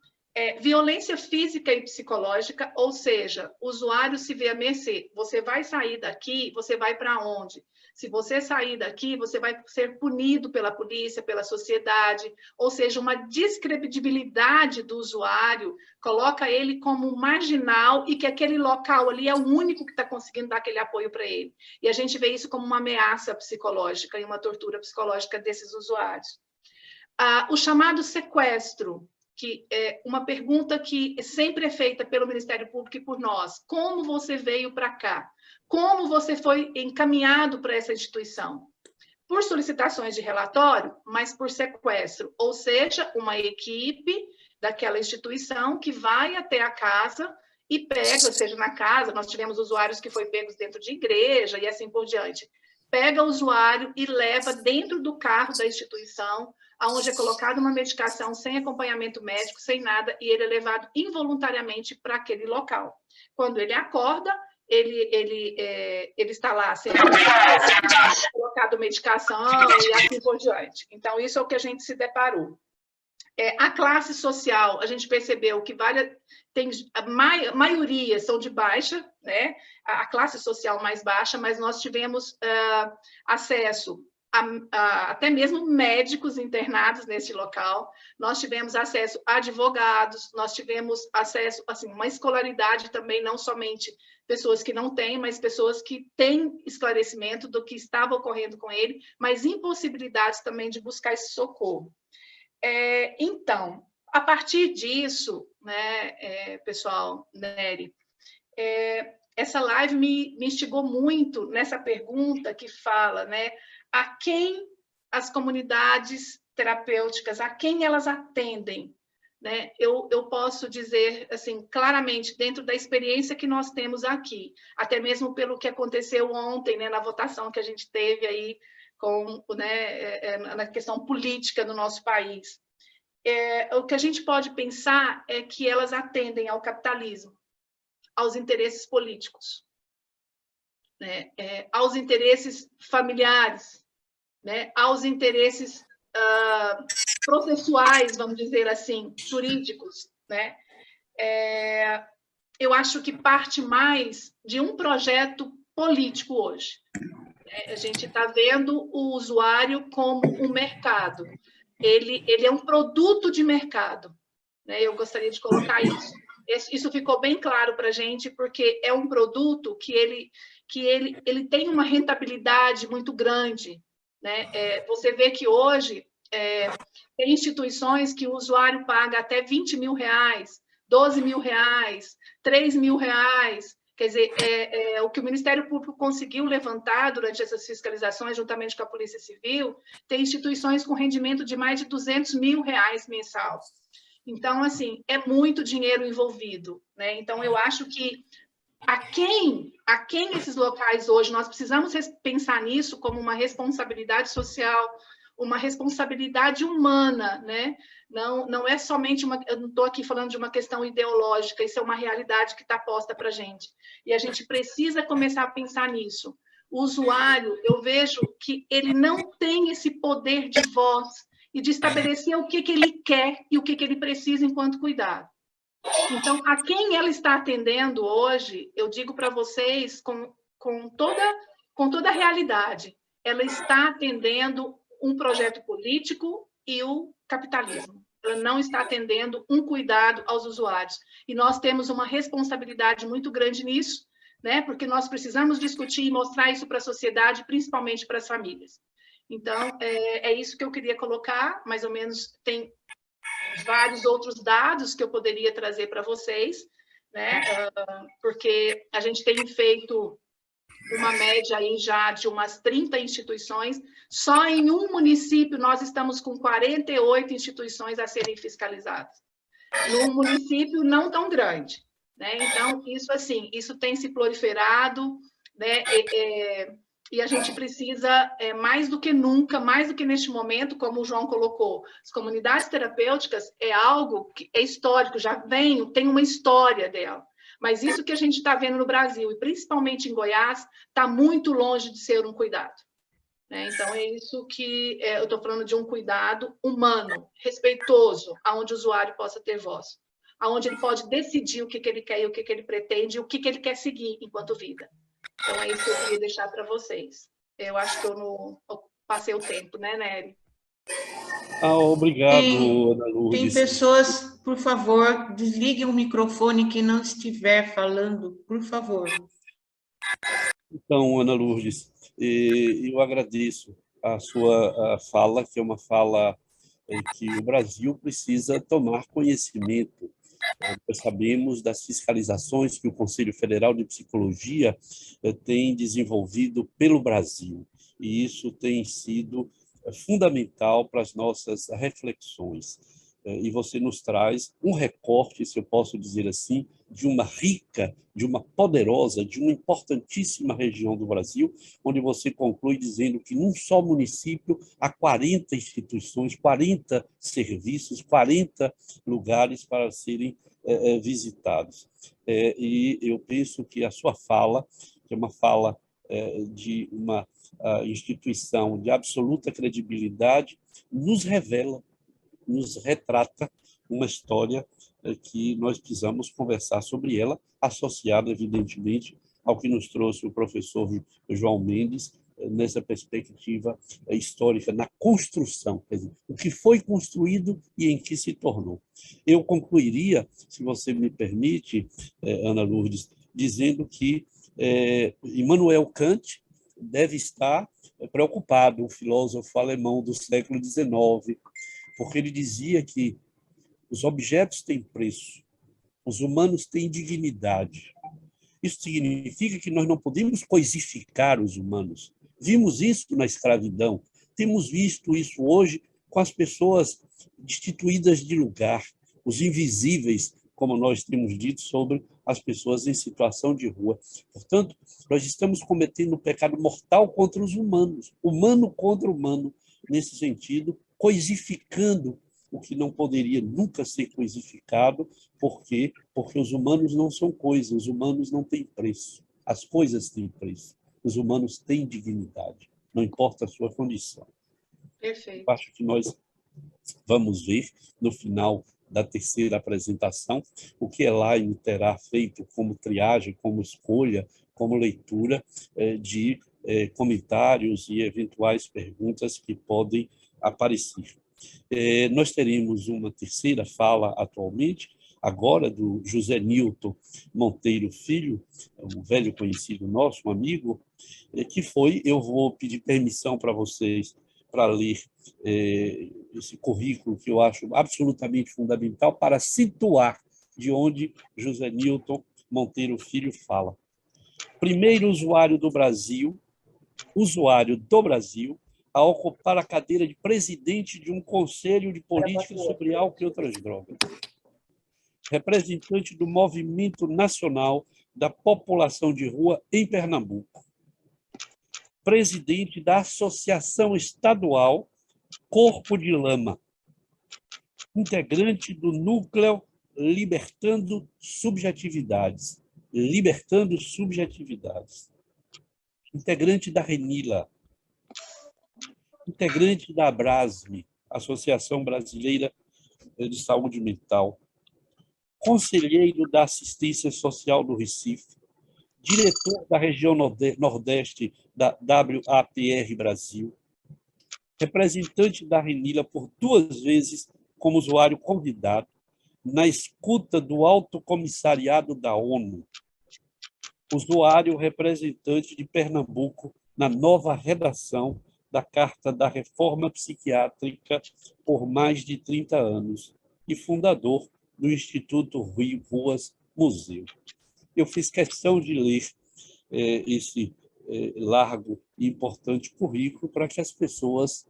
violência física e psicológica, ou seja, o usuário se vê à mercê. Você vai sair daqui, você vai para onde? Se você sair daqui, você vai ser punido pela polícia, pela sociedade, ou seja, uma descredibilidade do usuário, coloca ele como marginal e que aquele local ali é o único que está conseguindo dar aquele apoio para ele. E a gente vê isso como uma ameaça psicológica e uma tortura psicológica desses usuários. O chamado sequestro, que é uma pergunta que sempre é feita pelo Ministério Público e por nós. Como você veio para cá? Como você foi encaminhado para essa instituição? Por solicitações de relatório, mas por sequestro, ou seja, uma equipe daquela instituição que vai até a casa e pega, ou seja, na casa, nós tivemos usuários que foram pegos dentro de igreja e assim por diante. Pega o usuário e leva dentro do carro da instituição, onde é colocada uma medicação sem acompanhamento médico, sem nada, e ele é levado involuntariamente para aquele local. Quando ele acorda, ele está lá sendo colocado medicação e assim por diante. Então, isso é o que a gente se deparou. A classe social, a gente percebeu que a maioria são de baixa, né? A classe social mais baixa, mas nós tivemos acesso até mesmo médicos internados nesse local, nós tivemos acesso a advogados, nós tivemos acesso, assim, uma escolaridade também, não somente pessoas que não têm, mas pessoas que têm esclarecimento do que estava ocorrendo com ele, mas impossibilidades também de buscar esse socorro. Então, a partir disso, né, pessoal, Nery, essa live me instigou muito nessa pergunta que fala, né, a quem as comunidades terapêuticas, a quem elas atendem, né? Eu posso dizer, assim, claramente, dentro da experiência que nós temos aqui, até mesmo pelo que aconteceu ontem, né, na votação que a gente teve aí na questão política do nosso país. O que a gente pode pensar é que elas atendem ao capitalismo, aos interesses políticos, né? Aos interesses familiares, né? Aos interesses processuais, vamos dizer assim, jurídicos, né? Eu acho que parte mais de um projeto político hoje. A gente está vendo o usuário como um mercado. Ele é um produto de mercado, né? Eu gostaria de colocar isso. Isso ficou bem claro para a gente, porque é um produto que ele tem uma rentabilidade muito grande, né? Você vê que hoje tem instituições que o usuário paga até R$20 mil, R$12 mil, R$3 mil. Quer dizer, o que o Ministério Público conseguiu levantar durante essas fiscalizações, juntamente com a Polícia Civil, tem instituições com rendimento de mais de R$200 mil mensal. Então, assim, é muito dinheiro envolvido, né? Então, eu acho que a quem esses locais hoje, nós precisamos pensar nisso como uma responsabilidade social, uma responsabilidade humana, né? Não é somente eu não estou aqui falando de uma questão ideológica, isso é uma realidade que está posta para a gente. E a gente precisa começar a pensar nisso. O usuário, eu vejo que ele não tem esse poder de voz e de estabelecer o que ele quer e o que ele precisa enquanto cuidado. Então, a quem ela está atendendo hoje, eu digo para vocês com toda a realidade, ela está atendendo um projeto político e o capitalismo. Ela não está atendendo um cuidado aos usuários. E nós temos uma responsabilidade muito grande nisso, né? Porque nós precisamos discutir e mostrar isso para a sociedade, principalmente para as famílias. Então, é isso que eu queria colocar, mais ou menos tem vários outros dados que eu poderia trazer para vocês, né? Porque a gente tem feito uma média aí já de umas 30 instituições. Só em um município nós estamos com 48 instituições a serem fiscalizadas. Num município não tão grande, né? Então, isso assim, isso tem se proliferado, né? E a gente precisa, mais do que nunca, mais do que neste momento, como o João colocou, as comunidades terapêuticas é algo que é histórico, tem uma história dela. Mas isso que a gente está vendo no Brasil, e principalmente em Goiás, está muito longe de ser um cuidado, né? Então, é isso que eu estou falando, de um cuidado humano, respeitoso, aonde o usuário possa ter voz, aonde ele pode decidir o que ele quer e o que ele pretende, e o que ele quer seguir enquanto vida. Então, é isso que eu queria deixar para vocês. Eu acho que eu passei o tempo, né, Nery? Obrigado, Ana Lourdes. Tem pessoas, por favor, desliguem o microfone quem não estiver falando, por favor. Então, Ana Lourdes, eu agradeço a sua fala, que é uma fala que o Brasil precisa tomar conhecimento. Nós sabemos das fiscalizações que o Conselho Federal de Psicologia tem desenvolvido pelo Brasil, e isso tem sido fundamental para as nossas reflexões. E você nos traz um recorte, se eu posso dizer assim, de uma rica, de uma poderosa, de uma importantíssima região do Brasil, onde você conclui dizendo que num só município há 40 instituições, 40 serviços, 40 lugares para serem visitados. E eu penso que a sua fala, que é uma fala de uma instituição de absoluta credibilidade, nos revela, nos retrata uma história que nós precisamos conversar sobre ela, associada, evidentemente, ao que nos trouxe o professor João Mendes, nessa perspectiva histórica, na construção, quer dizer, o que foi construído e em que se tornou. Eu concluiria, se você me permite, Ana Lourdes, dizendo que Immanuel Kant deve estar preocupado, um filósofo alemão do século XIX, porque ele dizia que os objetos têm preço, os humanos têm dignidade. Isso significa que nós não podemos coisificar os humanos. Vimos isso na escravidão, temos visto isso hoje com as pessoas destituídas de lugar, os invisíveis, como nós temos dito sobre as pessoas em situação de rua. Portanto, nós estamos cometendo um pecado mortal contra os humanos, humano contra humano, nesse sentido, coisificando o que não poderia nunca ser coisificado. Por quê? Porque os humanos não são coisas, os humanos não têm preço. As coisas têm preço. Os humanos têm dignidade, não importa a sua condição. Perfeito. Eu acho que nós vamos ver, no final da terceira apresentação, o que Elaine terá feito como triagem, como escolha, como leitura de comentários e eventuais perguntas que podem aparecer. Nós teremos uma terceira fala atualmente, agora do José Nilton Monteiro Filho, um velho conhecido nosso, um amigo, que foi, eu vou pedir permissão para vocês para ler esse currículo que eu acho absolutamente fundamental para situar de onde José Nilton Monteiro Filho fala. Primeiro usuário do Brasil a ocupar a cadeira de presidente de um conselho de política sobre álcool e outras drogas. Representante do Movimento Nacional da População de Rua em Pernambuco. Presidente da Associação Estadual Corpo de Lama. Integrante do Núcleo Libertando Subjetividades. Integrante da Renila. Integrante da Abrasme, Associação Brasileira de Saúde Mental, conselheiro da Assistência Social do Recife, diretor da região Nordeste da WAPR Brasil, representante da Renila por 2 vezes como usuário convidado, na escuta do Alto Comissariado da ONU, usuário representante de Pernambuco na nova redação da Carta da Reforma Psiquiátrica por mais de 30 anos e fundador do Instituto Ruas museu. Eu fiz questão de ler esse largo e importante currículo para que as pessoas,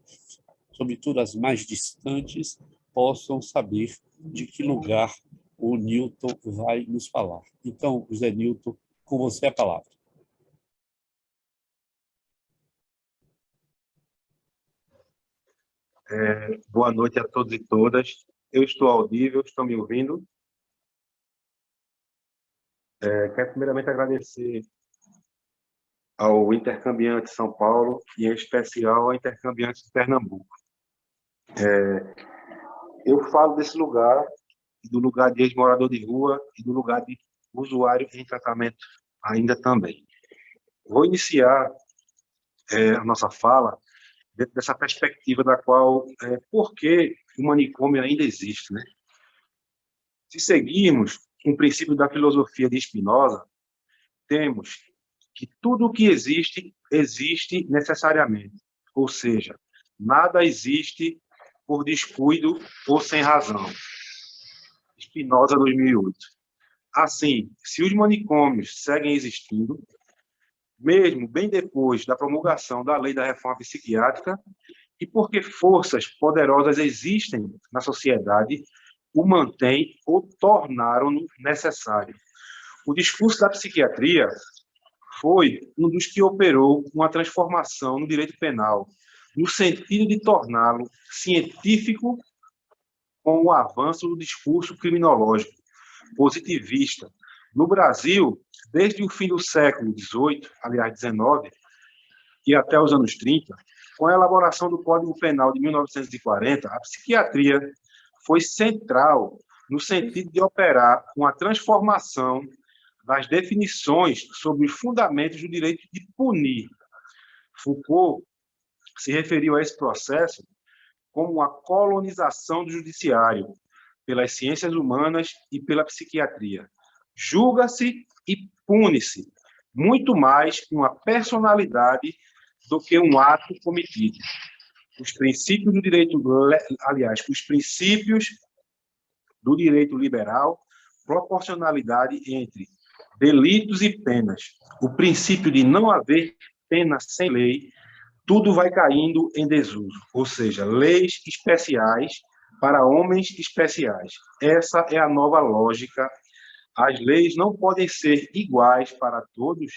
sobretudo as mais distantes, possam saber de que lugar o Newton vai nos falar. Então, José Newton, com você a palavra. Boa noite a todos e todas. Eu estou audível, estão me ouvindo? Quero primeiramente agradecer ao Intercambiante São Paulo e, em especial, ao Intercambiante de Pernambuco. Eu falo desse lugar, do lugar de ex-morador de rua e do lugar de usuário em tratamento ainda também. Vou iniciar a nossa fala dentro dessa perspectiva da qual, por que o manicômio ainda existe, né? Se seguirmos um princípio da filosofia de Spinoza, temos que tudo o que existe, existe necessariamente. Ou seja, nada existe por descuido ou sem razão. Spinoza, 2008. Assim, se os manicômios seguem existindo, mesmo bem depois da promulgação da lei da reforma psiquiátrica, e porque forças poderosas existem na sociedade, o mantêm ou tornaram-no necessário. O discurso da psiquiatria foi um dos que operou uma transformação no direito penal, no sentido de torná-lo científico com o avanço do discurso criminológico, positivista. No Brasil, desde o fim do século XVIII, aliás, XIX, e até os anos 30, com a elaboração do Código Penal de 1940, a psiquiatria foi central no sentido de operar uma transformação das definições sobre os fundamentos do direito de punir. Foucault se referiu a esse processo como a colonização do judiciário pelas ciências humanas e pela psiquiatria. Julga-se e pune-se muito mais uma personalidade do que um ato cometido. Os princípios do direito, aliás, os princípios do direito liberal, proporcionalidade entre delitos e penas, o princípio de não haver pena sem lei, tudo vai caindo em desuso, ou seja, leis especiais para homens especiais. Essa é a nova lógica. As leis não podem ser iguais para todos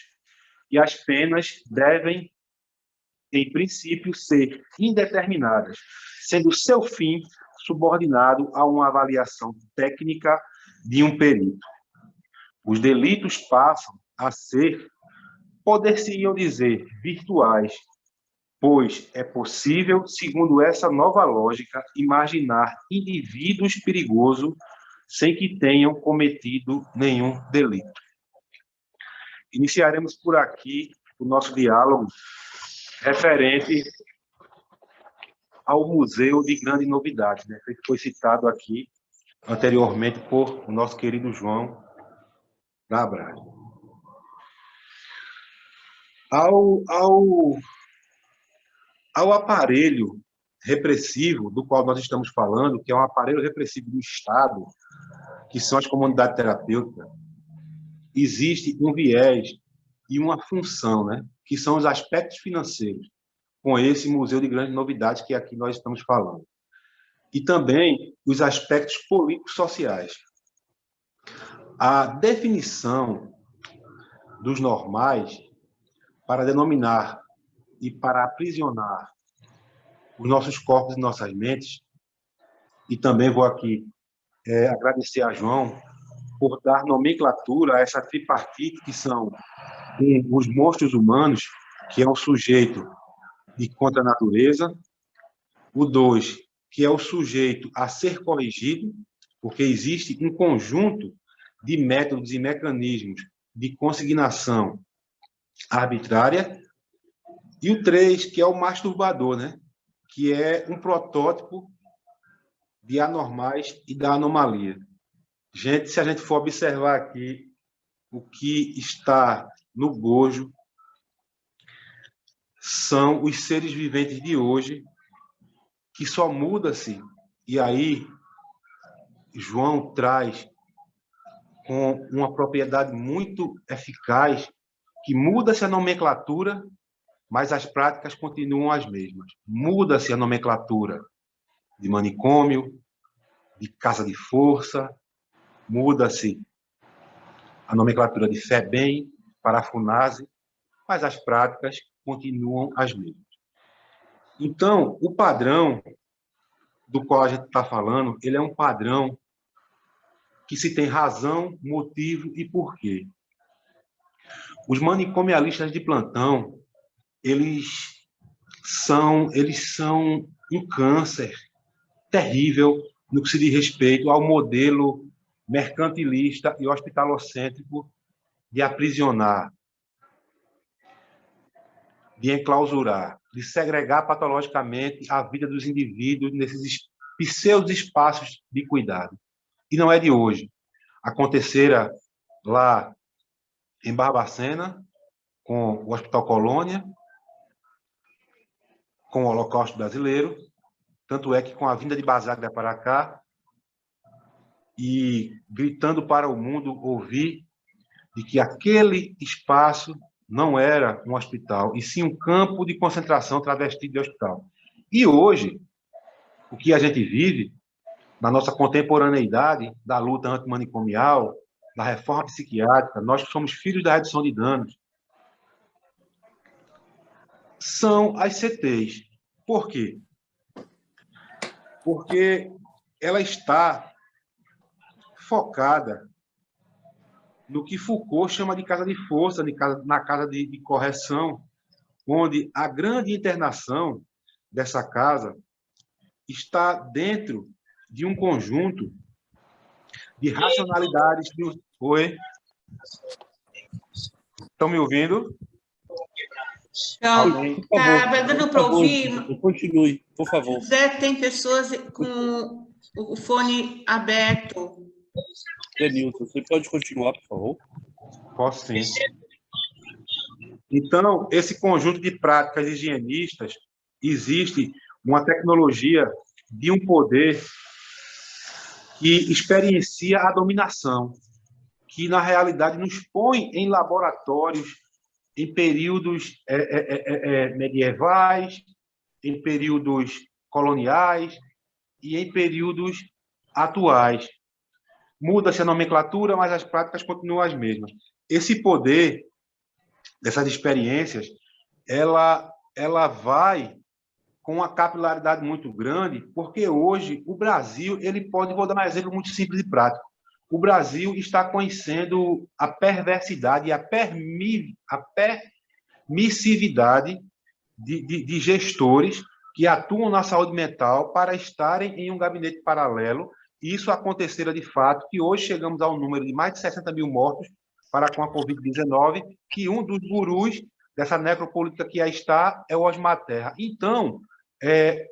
e as penas devem, em princípio, ser indeterminadas, sendo seu fim subordinado a uma avaliação técnica de um perito. Os delitos passam a ser, poder-se-iam dizer, virtuais, pois é possível, segundo essa nova lógica, imaginar indivíduos perigosos sem que tenham cometido nenhum delito. Iniciaremos por aqui o nosso diálogo referente ao Museu de Grande Novidade, né, que foi citado aqui anteriormente por o nosso querido João da Abrade. Ao aparelho repressivo do qual nós estamos falando, que é um aparelho repressivo do Estado, que são as comunidades terapêuticas, existe um viés e uma função, né, que são os aspectos financeiros, com esse Museu de Grandes Novidades que aqui nós estamos falando. E também os aspectos políticos sociais. A definição dos normais para denominar e para aprisionar os nossos corpos e nossas mentes, e também vou aqui agradecer a João por dar nomenclatura a essa tripartite que são os monstros humanos, que é o sujeito de contra a natureza, o 2, que é o sujeito a ser corrigido, porque existe um conjunto de métodos e mecanismos de consignação arbitrária, e o 3, que é o masturbador, né? Que é um protótipo de anormais e da anomalia. Gente, se a gente for observar aqui o que está no bojo, são os seres viventes de hoje, que só muda-se, e aí João traz com uma propriedade muito eficaz, que muda-se a nomenclatura, mas as práticas continuam as mesmas. Muda-se a nomenclatura de manicômio, de casa de força, muda-se a nomenclatura de FEBEM, parafunase, mas as práticas continuam as mesmas. Então, o padrão do qual a gente está falando, ele é um padrão que se tem razão, motivo e porquê. Os manicomialistas de plantão, eles são um câncer terrível no que se diz respeito ao modelo mercantilista e hospitalocêntrico de aprisionar, de enclausurar, de segregar patologicamente a vida dos indivíduos nesses pseudo-espaços de cuidado. E não é de hoje. Acontecera lá em Barbacena, com o Hospital Colônia, com o Holocausto Brasileiro, tanto é que com a vinda de Basaglia para cá, e gritando para o mundo ouvir de que aquele espaço não era um hospital, e sim um campo de concentração travestido de hospital. E hoje, o que a gente vive, na nossa contemporaneidade da luta antimanicomial, da reforma psiquiátrica, nós que somos filhos da redução de danos, são as CTs. Por quê? Porque ela está focada no que Foucault chama de casa de força, na casa de correção, onde a grande internação dessa casa está dentro de um conjunto de racionalidades. Oi? Estão me ouvindo? Então, está dando para ouvir? Continue, por favor. Zé, tem pessoas com o fone aberto. Denilson, você pode continuar, por favor? Posso sim. Então, esse conjunto de práticas higienistas, existe uma tecnologia de um poder que experiencia a dominação, que, na realidade, nos põe em laboratórios em períodos medievais, em períodos coloniais e em períodos atuais. Muda-se a nomenclatura, mas as práticas continuam as mesmas. Esse poder dessas experiências, ela vai com uma capilaridade muito grande, porque hoje o Brasil, ele pode, vou dar um exemplo muito simples e prático, o Brasil está conhecendo a perversidade e a permissividade de gestores que atuam na saúde mental para estarem em um gabinete paralelo. Isso acontecera de fato, que hoje chegamos ao número de mais de 60 mil mortos para com a Covid-19, que um dos gurus dessa necropolítica que aí está é o Osmar Terra. Então,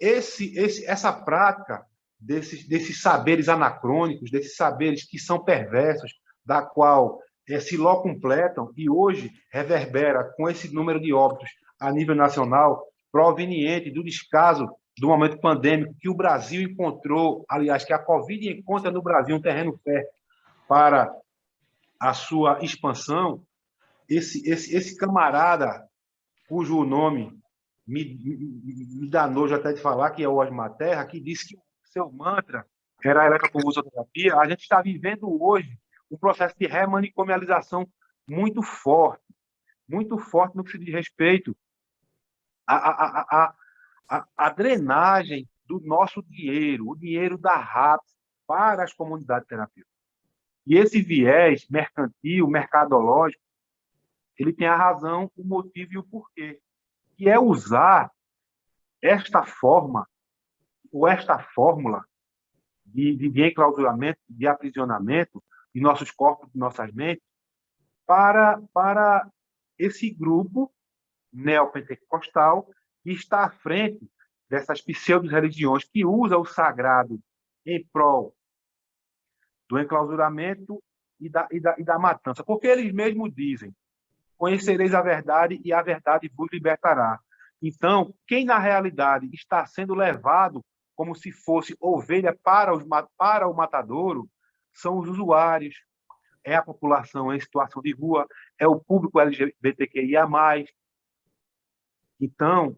essa prática desses saberes anacrônicos, desses saberes que são perversos, da qual se locompletam e hoje reverbera com esse número de óbitos a nível nacional, proveniente do descaso do momento pandêmico que o Brasil encontrou, aliás, que a Covid encontra no Brasil um terreno fértil para a sua expansão, esse camarada, cujo nome me dá nojo até de falar, que é o Osmar Terra, que disse que o seu mantra era a eletroconvulsoterapia, a gente está vivendo hoje um processo de remanicomialização muito forte no que se diz respeito à drenagem do nosso dinheiro, o dinheiro da RAPS para as comunidades terapêuticas. E esse viés mercantil, mercadológico, ele tem a razão, o motivo e o porquê, que é usar esta forma, ou esta fórmula de enclausuramento, de aprisionamento de nossos corpos, de nossas mentes, para esse grupo neopentecostal que está à frente dessas pseudo-religiões que usa o sagrado em prol do enclausuramento e da matança. Porque eles mesmos dizem: conhecereis a verdade e a verdade vos libertará. Então, quem na realidade está sendo levado como se fosse ovelha para o matadouro são os usuários, é a população em situação de rua, é o público LGBTQIA+. Então,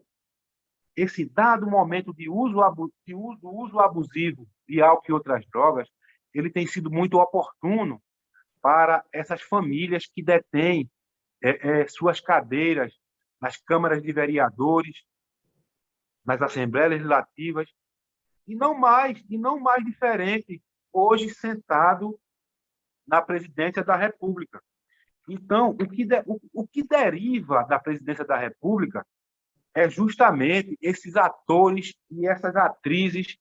esse dado momento de uso abusivo de álcool e outras drogas, ele tem sido muito oportuno para essas famílias que detêm suas cadeiras nas câmaras de vereadores, nas assembleias legislativas, e não mais diferente hoje sentado na presidência da República. Então, o que deriva da presidência da República é justamente esses atores e essas atrizes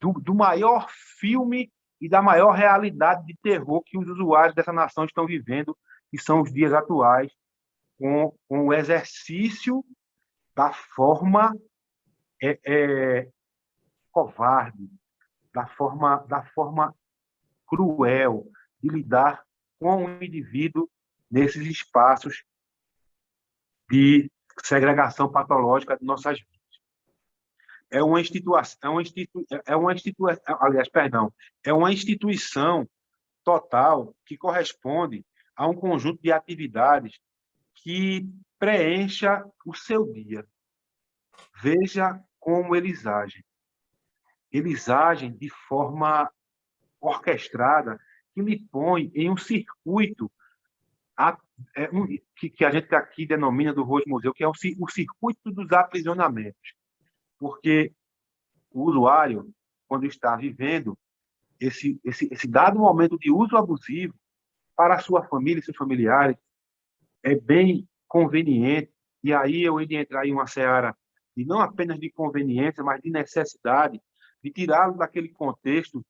do maior filme e da maior realidade de terror que os usuários dessa nação estão vivendo, que são os dias atuais, com o exercício da forma covarde, da forma cruel de lidar com o indivíduo nesses espaços de segregação patológica de nossas vidas. É uma instituição total que corresponde a um conjunto de atividades que preencha o seu dia. Veja como eles agem. Eles agem de forma orquestrada, que lhe põe em um circuito que a gente aqui denomina do Rose Museu, que é o circuito dos aprisionamentos. Porque o usuário, quando está vivendo esse dado momento de uso abusivo para a sua família e seus familiares, é bem conveniente, e aí eu ia entrar em uma seara de não apenas de conveniência, mas de necessidade, de tirá-lo daquele contexto,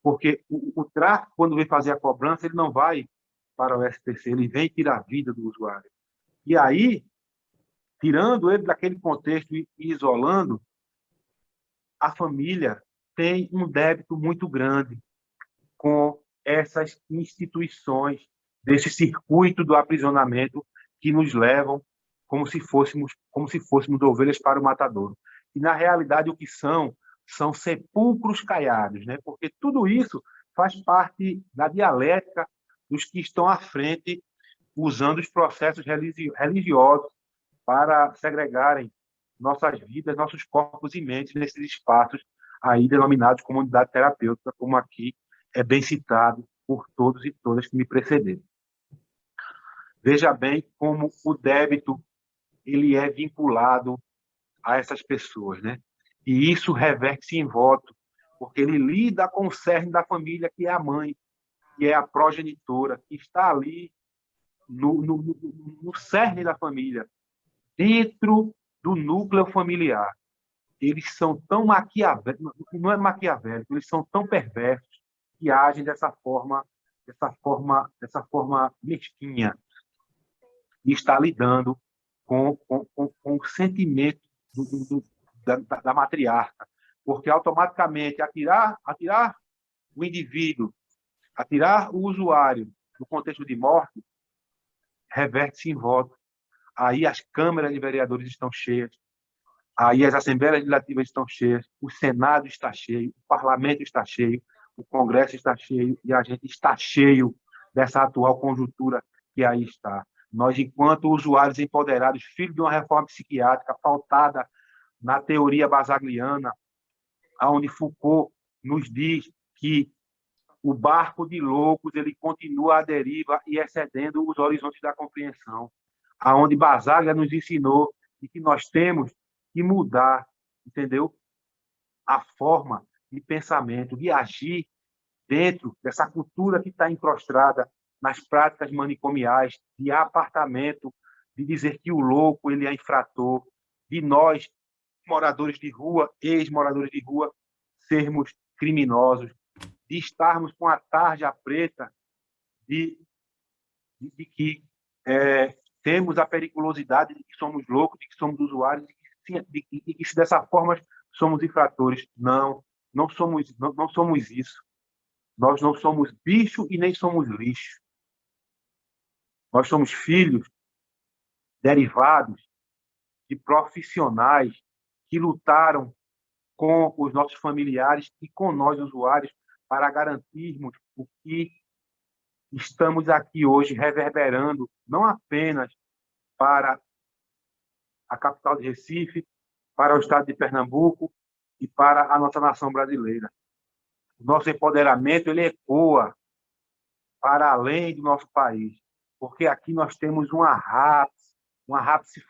porque o tráfico, quando vem fazer a cobrança, ele não vai para o SPC, ele vem tirar a vida do usuário. E aí, tirando ele daquele contexto e isolando, a família tem um débito muito grande com essas instituições desse circuito do aprisionamento que nos levam como se fôssemos ovelhas para o matadouro. E, na realidade, o que são sepulcros caiados, né? Porque tudo isso faz parte da dialética dos que estão à frente, usando os processos religiosos para segregarem nossas vidas, nossos corpos e mentes nesses espaços aí denominados comunidade terapêutica, como aqui é bem citado por todos e todas que me precederam. Veja bem como o débito ele é vinculado a essas pessoas, né? E isso reverte-se em voto, porque ele lida com o cerne da família, que é a mãe, que é a progenitora, que está ali no cerne da família, dentro do núcleo familiar. Eles são tão maquiavélicos, não é maquiavélico, eles são tão perversos que agem dessa forma mesquinha, e está lidando com o sentimento da matriarca, porque automaticamente atirar o indivíduo, atirar o usuário no contexto de morte, reverte-se em voto. Aí as câmaras de vereadores estão cheias, aí as assembleias legislativas estão cheias, o Senado está cheio, o Parlamento está cheio, o Congresso está cheio e a gente está cheio dessa atual conjuntura que aí está. Nós, enquanto usuários empoderados, filhos de uma reforma psiquiátrica pautada na teoria basagliana, onde Foucault nos diz que o barco de loucos ele continua à deriva e excedendo os horizontes da compreensão, aonde Basaglia nos ensinou que nós temos que mudar, entendeu? A forma de pensamento, de agir dentro dessa cultura que está encrostada nas práticas manicomiais, de apartamento, de dizer que o louco ele é infrator, de nós, moradores de rua, ex-moradores de rua, sermos criminosos, de estarmos com a tarja preta de que temos a periculosidade de que somos loucos, de que somos usuários, de que se dessa forma somos infratores. Não somos isso. Nós não somos bicho e nem somos lixo. Nós somos filhos derivados de profissionais que lutaram com os nossos familiares e com nós, usuários, para garantirmos o que estamos aqui hoje reverberando não apenas para a capital de Recife, para o estado de Pernambuco e para a nossa nação brasileira. O nosso empoderamento ele ecoa para além do nosso país, porque aqui nós temos uma RAPS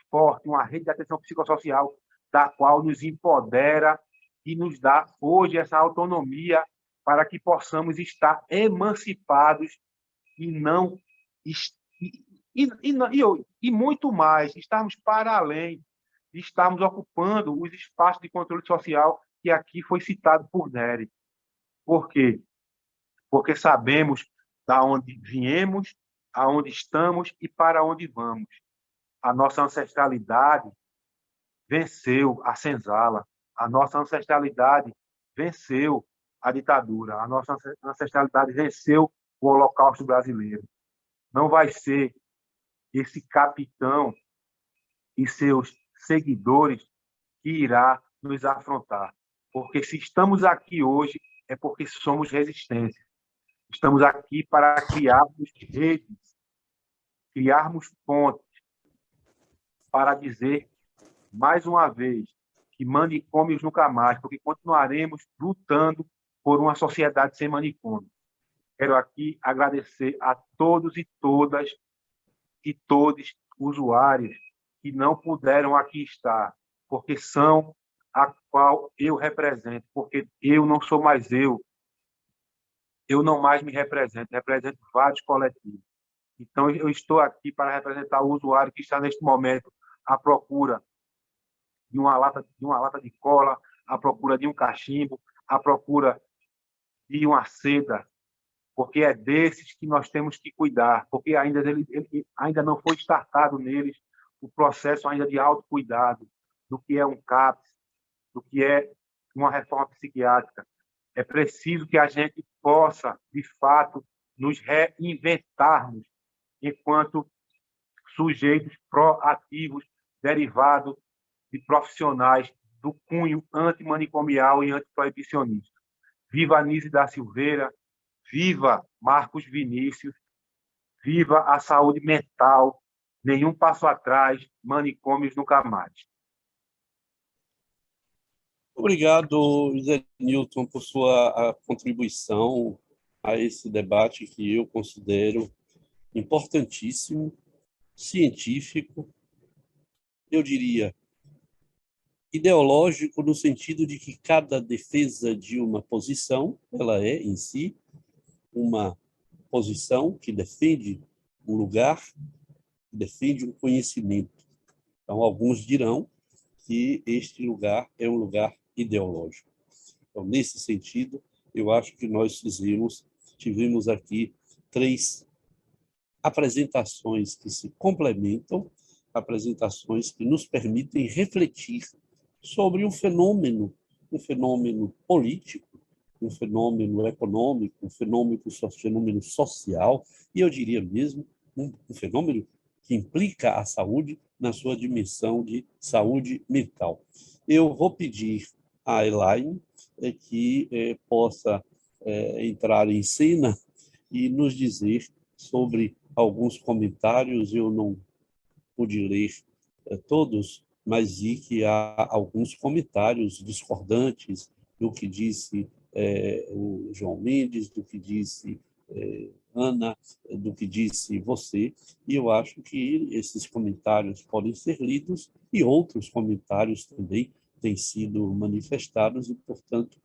forte, uma rede de atenção psicossocial, da qual nos empodera e nos dá hoje essa autonomia para que possamos estar emancipados e não e muito mais, estarmos para além, estarmos ocupando os espaços de controle social que aqui foi citado por Nery. Por quê? Porque sabemos da onde viemos, aonde estamos e para onde vamos. A nossa ancestralidade venceu a senzala, a nossa ancestralidade venceu a ditadura, a nossa ancestralidade venceu o Holocausto brasileiro. Não vai ser esse capitão e seus seguidores que irá nos afrontar. Porque se estamos aqui hoje, é porque somos resistência. Estamos aqui para criarmos redes, criarmos pontes, para dizer, mais uma vez, que manicômios nunca mais, porque continuaremos lutando por uma sociedade sem manicômio. Quero aqui agradecer a todos e todas e todos usuários que não puderam aqui estar, porque são a qual eu represento, porque eu não sou mais eu não mais me represento vários coletivos. Então, eu estou aqui para representar o usuário que está, neste momento, à procura de uma lata de cola, à procura de um cachimbo, à procura de uma seda, porque é desses que nós temos que cuidar, porque ainda não foi startado neles o processo ainda de autocuidado, do que é um CAPS, do que é uma reforma psiquiátrica. É preciso que a gente possa, de fato, nos reinventarmos enquanto sujeitos proativos derivados de profissionais do cunho antimanicomial e antiproibicionista. Viva Anísio da Silveira, viva Marcos Vinícius, viva a saúde mental, nenhum passo atrás, manicômios nunca mais. Obrigado, Zé Newton, por sua contribuição a esse debate que eu considero importantíssimo, científico, eu diria, ideológico, no sentido de que cada defesa de uma posição, ela é, em si, uma posição que defende um lugar, que defende um conhecimento. Então, alguns dirão que este lugar é um lugar ideológico. Então, nesse sentido, eu acho que nós tivemos aqui 3 apresentações que se complementam, apresentações que nos permitem refletir sobre um fenômeno político, um fenômeno econômico, um fenômeno social, e eu diria mesmo um fenômeno que implica a saúde na sua dimensão de saúde mental. Eu vou pedir a Elaine que possa entrar em cena e nos dizer sobre alguns comentários. Eu não pude ler todos, mas vi que há alguns comentários discordantes do que disse o João Mendes, do que disse Ana, do que disse você, e eu acho que esses comentários podem ser lidos e outros comentários também têm sido manifestados e, portanto,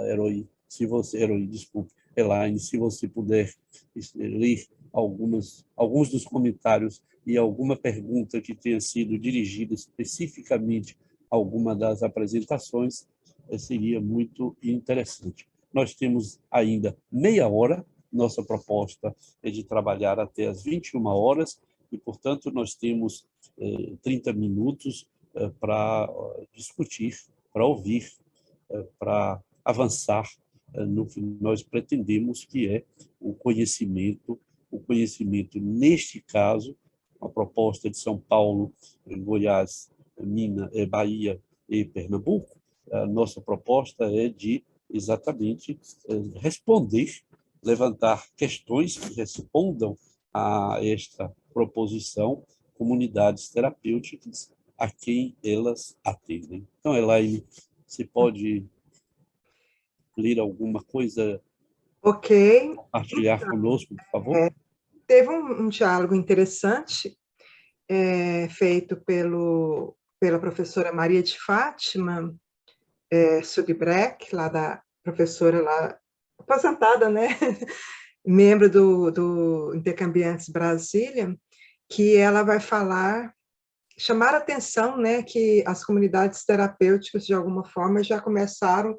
Elaine, se você puder ler alguns dos comentários e alguma pergunta que tenha sido dirigida especificamente a alguma das apresentações, seria muito interessante. Nós temos ainda meia hora, nossa proposta é de trabalhar até as 21 horas, e, portanto, nós temos 30 minutos para discutir, para ouvir, para avançar no que nós pretendemos, que é o conhecimento, neste caso, a proposta de São Paulo, Goiás, Minas, Bahia e Pernambuco. A nossa proposta é de exatamente responder levantar questões que respondam a esta proposição, comunidades terapêuticas a quem elas atendem. Então, Elaine, você pode ler alguma coisa, Ok. compartilhar conosco, por favor? Teve um diálogo interessante feito pela professora Maria de Fátima Sugibreck, lá da professora lá, aposentada, né? Membro do Intercambiantes Brasília, que ela vai chamar a atenção, né, que as comunidades terapêuticas, de alguma forma, já começaram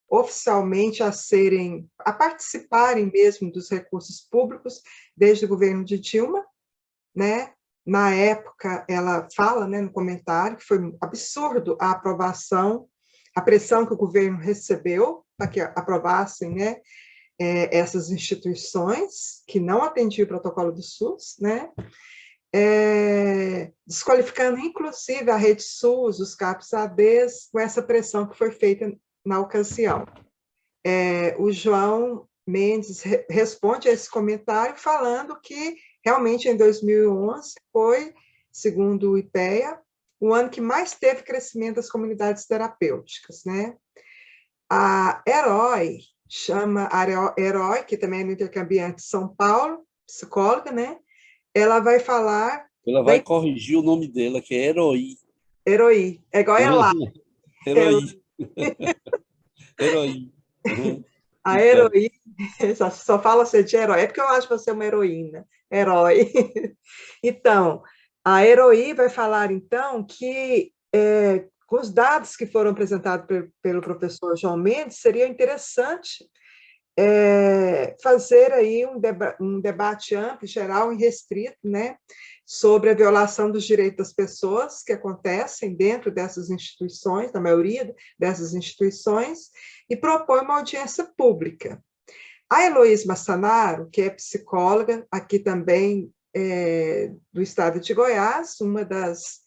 oficialmente a participarem mesmo dos recursos públicos desde o governo de Dilma, né? Na época, ela fala, né, no comentário, que foi absurdo a aprovação, a pressão que o governo recebeu para que aprovassem, né, essas instituições que não atendiam o protocolo do SUS, né? Desqualificando, inclusive, a Rede SUS, os CAPS-ADs, com essa pressão que foi feita na ocasião. O João Mendes responde a esse comentário falando que, realmente, em 2011, foi, segundo o IPEA, o ano que mais teve crescimento das comunidades terapêuticas, né? A Herói, que também é no Intercambiante de São Paulo, psicóloga, né? Ela vai falar... Ela vai corrigir o nome dela, que é Herói. Herói, é igual ela. Herói. Herói. A heroína, só fala você de herói, é porque eu acho você uma heroína, herói. Então, a heroí vai falar, então, que com os dados que foram apresentados pelo professor João Mendes, seria interessante fazer aí um debate amplo, geral e restrito, né, sobre a violação dos direitos das pessoas que acontecem dentro dessas instituições, na maioria dessas instituições, e propõe uma audiência pública. A Heloísa Massanaro, que é psicóloga, aqui também do estado de Goiás, uma das...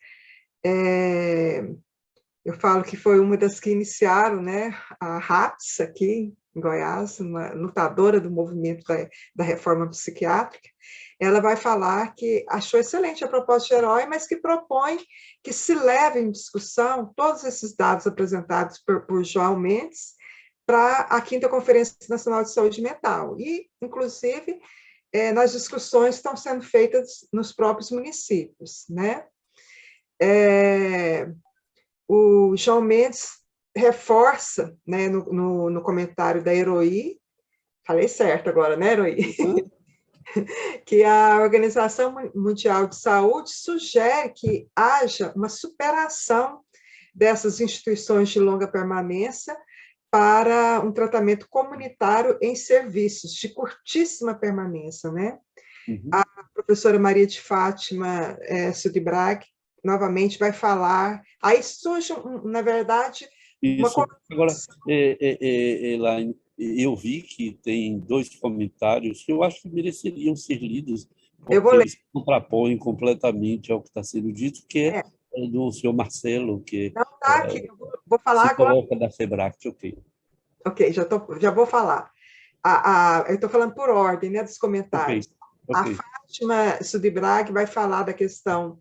eu falo que foi uma das que iniciaram, né, a RAPS aqui em Goiás, uma lutadora do movimento da reforma psiquiátrica. Ela vai falar que achou excelente a proposta de Herói, mas que propõe que se leve em discussão todos esses dados apresentados por João Mendes para a 5ª Conferência Nacional de Saúde Mental. E, inclusive, nas discussões que estão sendo feitas nos próprios municípios, né? O João Mendes reforça, né, no comentário da Herói, falei certo agora, né, Herói? Que a Organização Mundial de Saúde sugere que haja uma superação dessas instituições de longa permanência para um tratamento comunitário em serviços de curtíssima permanência, né? Uhum. A professora Maria de Fátima Sudbrag novamente vai falar, aí surge, na verdade, isso. Agora, Elaine, eu vi que tem 2 comentários que eu acho que mereceriam ser lidos, porque eles contrapõem completamente ao que está sendo dito, que é do senhor Marcelo, que não tá aqui, eu vou falar se agora. Coloca da SEBRAC, ok. Ok, já vou falar. Eu estou falando por ordem, né, dos comentários. Okay. A Fátima Sudbrag vai falar da questão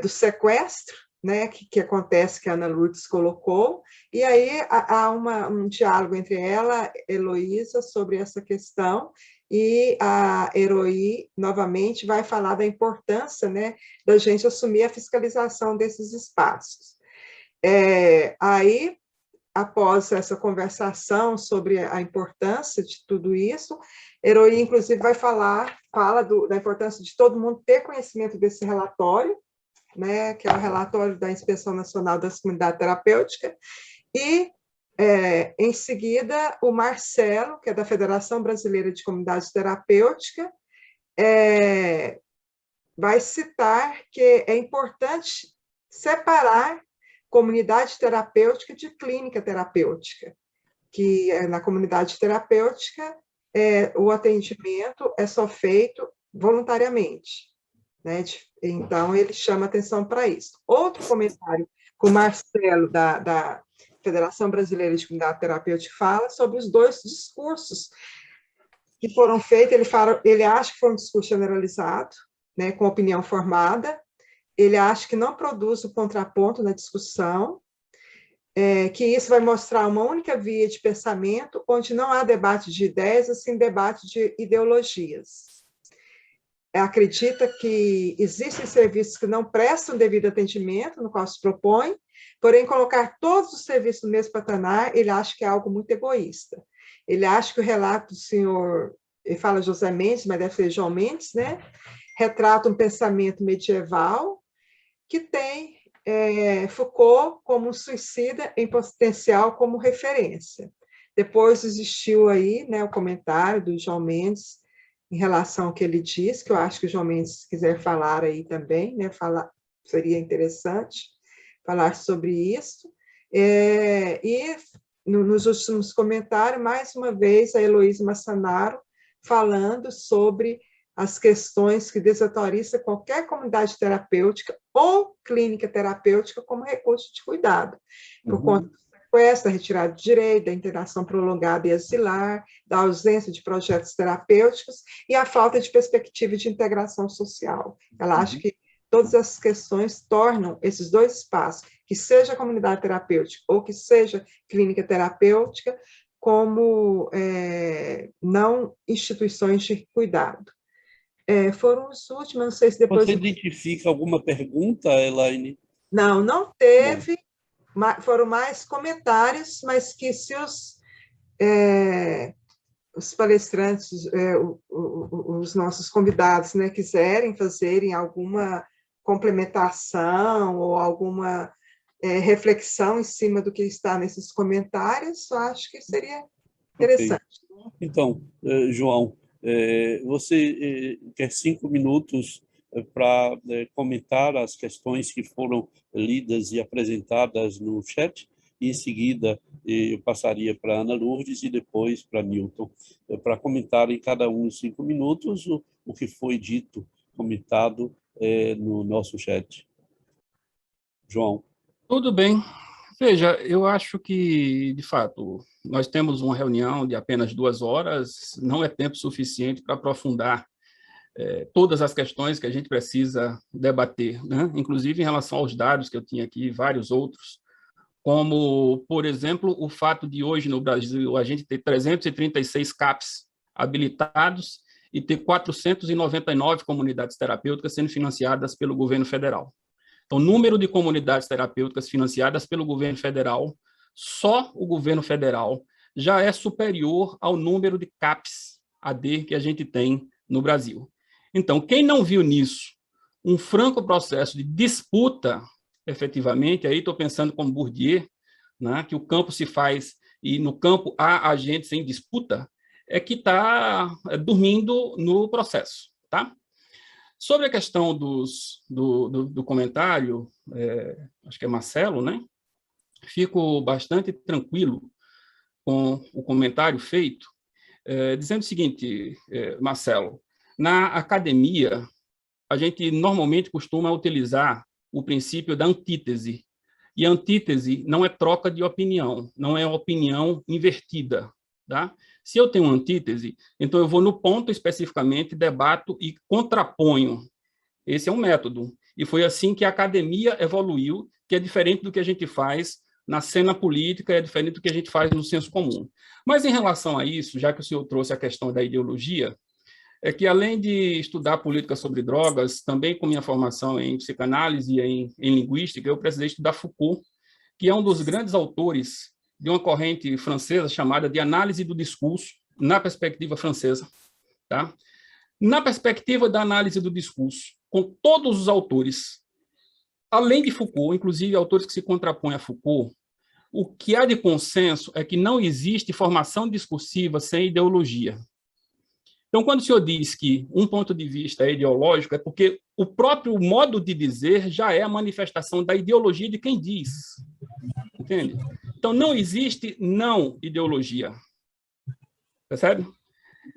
do sequestro, né, que acontece, que a Ana Lourdes colocou, e aí há um diálogo entre ela, Heloísa, sobre essa questão, e a Herói, novamente, vai falar da importância, né, da gente assumir a fiscalização desses espaços. Aí, após essa conversação sobre a importância de tudo isso, Herói, inclusive, fala da importância de todo mundo ter conhecimento desse relatório, né, que é o relatório da Inspeção Nacional das Comunidades Terapêuticas, e, em seguida, o Marcelo, que é da Federação Brasileira de Comunidades Terapêuticas, vai citar que é importante separar comunidade terapêutica de clínica terapêutica, que na comunidade terapêutica o atendimento é só feito voluntariamente, né? Então, ele chama atenção para isso. Outro comentário que o Marcelo, da Federação Brasileira de Comunidade Terapêutica, fala sobre os 2 discursos que foram feitos, ele acha que foi um discurso generalizado, né, com opinião formada, ele acha que não produz o contraponto na discussão, que isso vai mostrar uma única via de pensamento, onde não há debate de ideias, assim, debate de ideologias. Acredita que existem serviços que não prestam devido atendimento, no qual se propõe, porém, colocar todos os serviços no mesmo patamar, ele acha que é algo muito egoísta. Ele acha que o relato do senhor, ele fala José Mendes, mas deve ser João Mendes, né? Retrata um pensamento medieval que tem Foucault como um suicida em potencial como referência. Depois existiu aí, né, o comentário do João Mendes em relação ao que ele diz, que eu acho que o João Mendes, se quiser falar aí também, né, seria interessante falar sobre isso. E nos últimos comentários, mais uma vez, a Heloísa Massanaro falando sobre as questões que desautorizam qualquer comunidade terapêutica ou clínica terapêutica como recurso de cuidado, por conta do sequestro, da retirada de direito, da internação prolongada e asilar, da ausência de projetos terapêuticos e a falta de perspectiva de integração social. Ela acha que todas essas questões tornam esses dois espaços, que seja a comunidade terapêutica ou que seja clínica terapêutica, como não instituições de cuidado. Foram os últimos, não sei se depois... Você identifica alguma pergunta, Elaine? Não teve, foram mais comentários, mas que se os palestrantes, os nossos convidados, né, quiserem fazerem alguma complementação ou alguma reflexão em cima do que está nesses comentários, eu acho que seria interessante. Okay. Então, João, você quer 5 minutos para comentar as questões que foram lidas e apresentadas no chat, e em seguida eu passaria para Ana Lourdes e depois para Milton, para comentar em cada um em 5 minutos o que foi dito, comentado no nosso chat. João. Tudo bem. Veja, eu acho que, de fato, nós temos uma reunião de apenas 2 horas, não é tempo suficiente para aprofundar todas as questões que a gente precisa debater, né? Inclusive em relação aos dados que eu tinha aqui, vários outros, como, por exemplo, o fato de hoje no Brasil a gente ter 336 CAPs habilitados e ter 499 comunidades terapêuticas sendo financiadas pelo governo federal. Então, o número de comunidades terapêuticas financiadas pelo governo federal, só o governo federal, já é superior ao número de CAPs-AD que a gente tem no Brasil. Então, quem não viu nisso um franco processo de disputa, efetivamente, aí estou pensando como Bourdieu, né, que o campo se faz e no campo há agentes em disputa, é que está dormindo no processo, tá? Sobre a questão do comentário, acho que é Marcelo, né? Fico bastante tranquilo com o comentário feito, dizendo o seguinte, Marcelo, na academia, a gente normalmente costuma utilizar o princípio da antítese, e a antítese não é troca de opinião, não é opinião invertida, tá? Se eu tenho uma antítese, então eu vou no ponto especificamente, debato e contraponho. Esse é um método. E foi assim que a academia evoluiu, que é diferente do que a gente faz na cena política, é diferente do que a gente faz no senso comum. Mas em relação a isso, já que o senhor trouxe a questão da ideologia, é que além de estudar política sobre drogas, também com minha formação em psicanálise e em linguística, eu precisei estudar Foucault, que é um dos grandes autores de uma corrente francesa chamada de análise do discurso, na perspectiva francesa. Tá? Na perspectiva da análise do discurso, com todos os autores, além de Foucault, inclusive autores que se contrapõem a Foucault, o que há de consenso é que não existe formação discursiva sem ideologia. Então, quando o senhor diz que um ponto de vista é ideológico, é porque o próprio modo de dizer já é a manifestação da ideologia de quem diz. Entende? Então, não existe não ideologia. Percebe?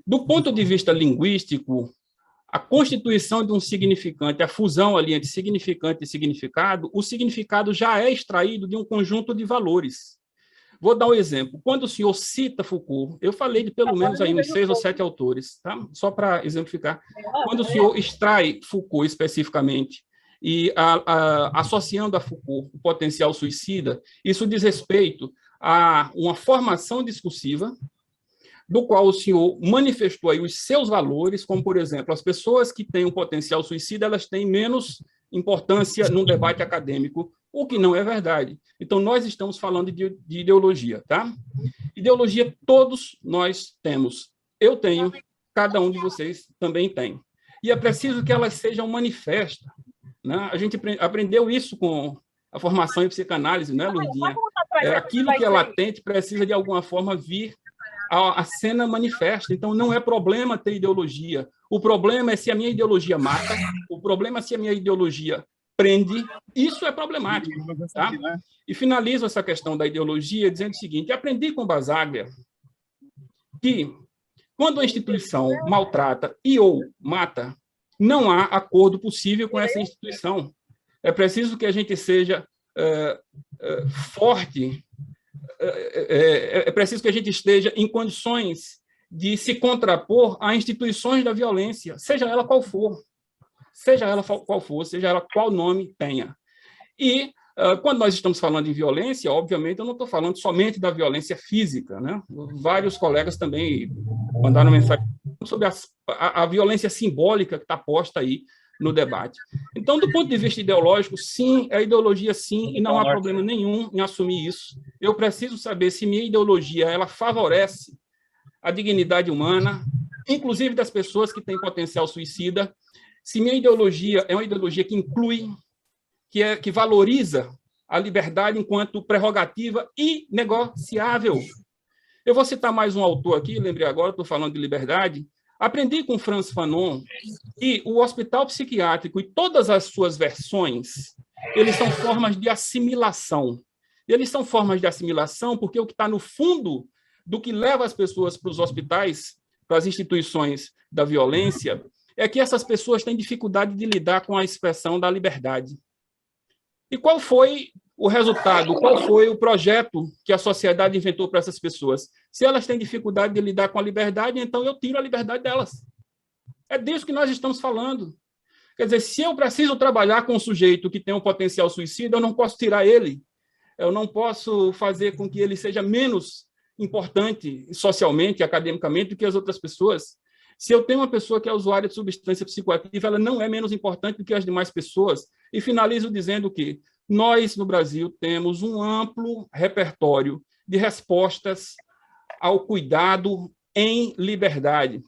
Do ponto de vista linguístico, a constituição de um significante, a fusão ali entre significante e significado, o significado já é extraído de um conjunto de valores. Vou dar um exemplo. Quando o senhor cita Foucault, eu falei de pelo menos aí uns 6 ou 7 autores, tá? Só para exemplificar. Quando o senhor extrai Foucault especificamente e associando a Foucault o potencial suicida, isso diz respeito a uma formação discursiva do qual o senhor manifestou aí os seus valores, como, por exemplo, as pessoas que têm um potencial suicida, elas têm menos importância num debate acadêmico, o que não é verdade. Então, nós estamos falando de ideologia, tá? Ideologia todos nós temos. Eu tenho, cada um de vocês também tem. E é preciso que elas sejam manifestas, né? A gente aprendeu isso com a formação em psicanálise, né, Lourdinha? Aquilo que é latente precisa, de alguma forma, vir à cena manifesta. Então, não é problema ter ideologia. O problema é se a minha ideologia mata, o problema é se a minha ideologia prende. Isso é problemático. Tá? E finalizo essa questão da ideologia dizendo o seguinte: aprendi com Basaglia que, quando a instituição maltrata e ou mata, não há acordo possível com essa instituição. É preciso que a gente seja forte, é preciso que a gente esteja em condições de se contrapor a instituições da violência, seja ela qual for, seja ela qual nome tenha. E, quando nós estamos falando em violência, obviamente, eu não estou falando somente da violência física, né? Vários colegas também mandaram mensagem sobre a violência simbólica que está posta aí no debate. Então, do ponto de vista ideológico, sim, é ideologia, sim, e não há problema nenhum em assumir isso. Eu preciso saber se minha ideologia ela favorece a dignidade humana, inclusive das pessoas que têm potencial suicida, se minha ideologia é uma ideologia que inclui, que valoriza a liberdade enquanto prerrogativa inegociável. Eu vou citar mais um autor aqui, lembrei agora, estou falando de liberdade. Aprendi com Frantz Fanon que o hospital psiquiátrico e todas as suas versões, eles são formas de assimilação. Eles são formas de assimilação porque o que está no fundo do que leva as pessoas para os hospitais, para as instituições da violência, é que essas pessoas têm dificuldade de lidar com a expressão da liberdade. E qual foi o resultado? Qual foi o projeto que a sociedade inventou para essas pessoas? Se elas têm dificuldade de lidar com a liberdade, então eu tiro a liberdade delas. É disso que nós estamos falando. Quer dizer, se eu preciso trabalhar com um sujeito que tem um potencial suicida, eu não posso tirar ele. Eu não posso fazer com que ele seja menos importante socialmente, academicamente, do que as outras pessoas. Se eu tenho uma pessoa que é usuária de substância psicoativa, ela não é menos importante do que as demais pessoas. E finalizo dizendo que nós, no Brasil, temos um amplo repertório de respostas ao cuidado em liberdade.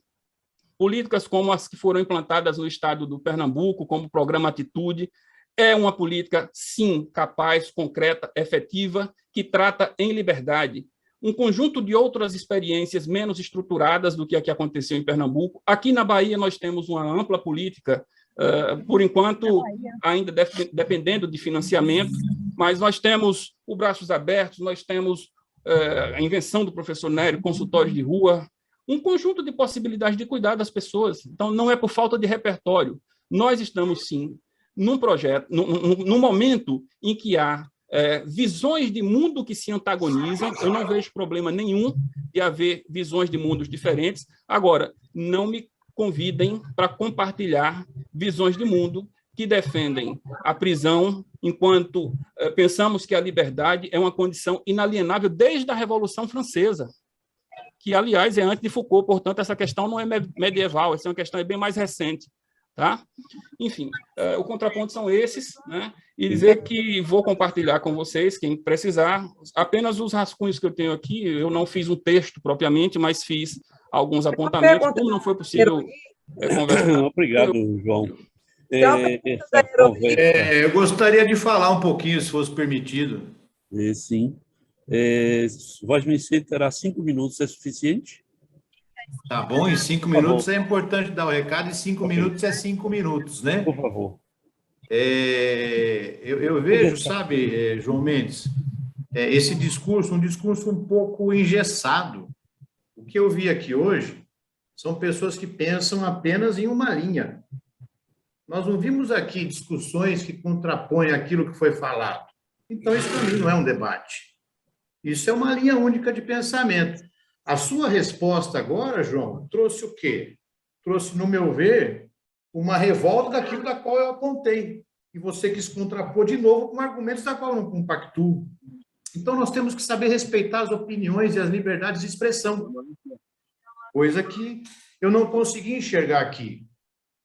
Políticas como as que foram implantadas no estado do Pernambuco, como o Programa Atitude, é uma política, sim, capaz, concreta, efetiva, que trata em liberdade. Um conjunto de outras experiências menos estruturadas do que a que aconteceu em Pernambuco. Aqui na Bahia nós temos uma ampla política, por enquanto ainda dependendo de financiamento, mas nós temos o Braços Abertos, nós temos a invenção do professor Nério, consultórios de rua, um conjunto de possibilidades de cuidar das pessoas. Então, não é por falta de repertório. Nós estamos, sim, num projeto, num momento em que há visões de mundo que se antagonizam. Eu não vejo problema nenhum de haver visões de mundos diferentes. Agora, não me convidem para compartilhar visões de mundo que defendem a prisão, enquanto pensamos que a liberdade é uma condição inalienável desde a Revolução Francesa, que, aliás, é antes de Foucault, portanto, essa questão não é medieval, essa é uma questão bem mais recente. Tá? Enfim, o contraponto são esses, né? E dizer que vou compartilhar com vocês, quem precisar, apenas os rascunhos que eu tenho aqui. Eu não fiz um texto propriamente, mas fiz alguns apontamentos, como não foi possível conversar. Obrigado, João. Eu gostaria de falar um pouquinho, se fosse permitido. Sim. Voz Mensê terá 5 minutos, é suficiente? Tá bom, em 5 minutos é importante dar o recado, e 5 minutos é 5 minutos, né? Por favor. Eu vejo, sabe, João Mendes, esse discurso, um discurso um pouco engessado. O que eu vi aqui hoje são pessoas que pensam apenas em uma linha. Nós não vimos aqui discussões que contrapõem aquilo que foi falado. Então, isso também não é um debate. Isso é uma linha única de pensamento. A sua resposta agora, João, trouxe o quê? Trouxe, no meu ver, uma revolta daquilo da qual eu apontei. E você quis contrapor de novo com argumentos da qual eu não compactuo. Então, nós temos que saber respeitar as opiniões e as liberdades de expressão, coisa que eu não consegui enxergar aqui.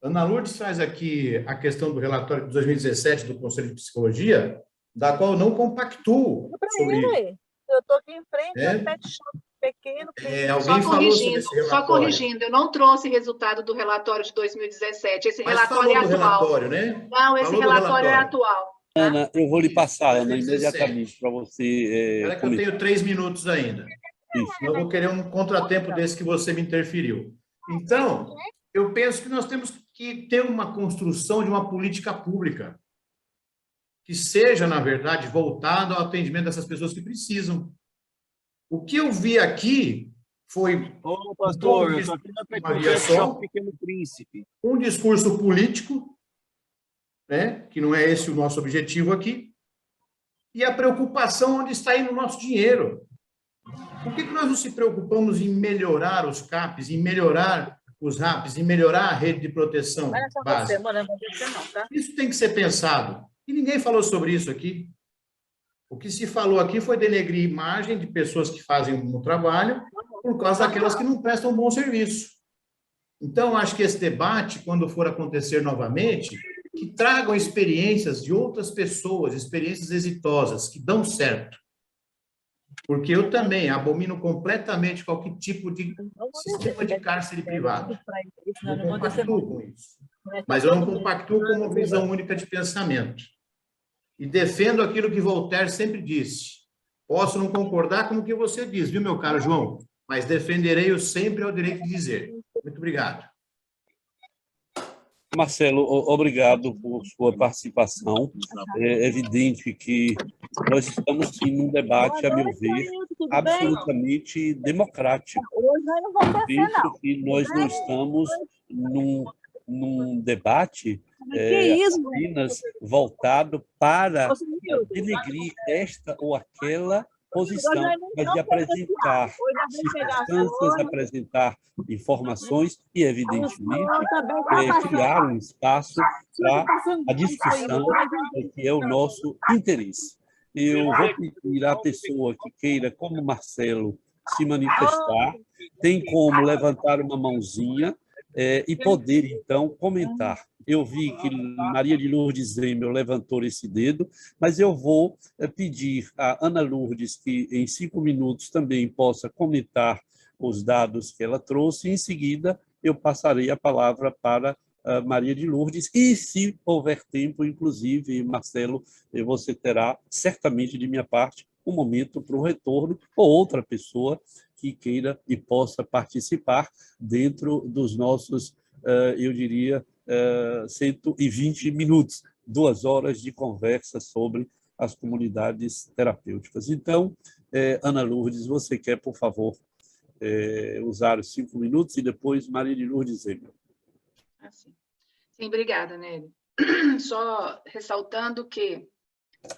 Ana Lourdes traz aqui a questão do relatório de 2017 do Conselho de Psicologia, da qual eu não compactuo sobre isso. Eu estou aqui em frente ao pet shop pequeno. Alguém falou sobre esse relatório. Só corrigindo, eu não trouxe resultado do relatório de 2017. Esse relatório é atual. Relatório, né? Não, esse relatório é atual. Tá? Ana, eu vou lhe passar, Ana, imediatamente para você... Espera que eu tenho 3 minutos ainda. Isso. Eu vou querer um contratempo desse que você me interferiu. Então, eu penso que nós temos que ter uma construção de uma política pública que seja, na verdade, voltada ao atendimento dessas pessoas que precisam. O que eu vi aqui foi... Ô, pastor, eu só aqui na Pequeno Príncipe. Um discurso político, né, que não é esse o nosso objetivo aqui, e a preocupação onde está indo o nosso dinheiro. Por que nós não se preocupamos em melhorar os CAPs, em melhorar os RAPs, em melhorar a rede de proteção básica? Isso tem que ser pensado. E ninguém falou sobre isso aqui. O que se falou aqui foi denegrir a imagem de pessoas que fazem um bom trabalho por causa daquelas que não prestam um bom serviço. Então, acho que esse debate, quando for acontecer novamente, que tragam experiências de outras pessoas, experiências exitosas, que dão certo. Porque eu também abomino completamente qualquer tipo de sistema de cárcere privado. Não compactuo com isso. Mas eu não compactuo com uma visão única de pensamento. E defendo aquilo que Voltaire sempre disse. Posso não concordar com o que você diz, viu, meu caro João? Mas defenderei-o sempre ao direito de dizer. Muito obrigado. Marcelo, obrigado por sua participação. É evidente que nós estamos, sim, num debate, a meu ver, absolutamente democrático. Vejo que nós não estamos num debate apenas voltado para denegrir esta ou aquela posição, mas de apresentar circunstâncias, apresentar informações e, evidentemente, criar um espaço para a discussão que é o nosso interesse. Eu vou pedir à pessoa que queira, como Marcelo, se manifestar, tem como levantar uma mãozinha e poder, então, comentar. Eu vi que Maria de Lourdes Zemmel levantou esse dedo, mas eu vou pedir a Ana Lourdes que, em 5 minutos, também possa comentar os dados que ela trouxe. Em seguida, eu passarei a palavra para Maria de Lourdes e, se houver tempo, inclusive, Marcelo, você terá, certamente, de minha parte, um momento para o retorno ou outra pessoa que queira e possa participar dentro dos nossos, eu diria, 120 minutos, 2 horas de conversa sobre as comunidades terapêuticas. Então, Ana Lourdes, você quer, por favor, usar os 5 minutos e depois Maria de Lourdes Zemmel. Sim, obrigada, Nery. Só ressaltando que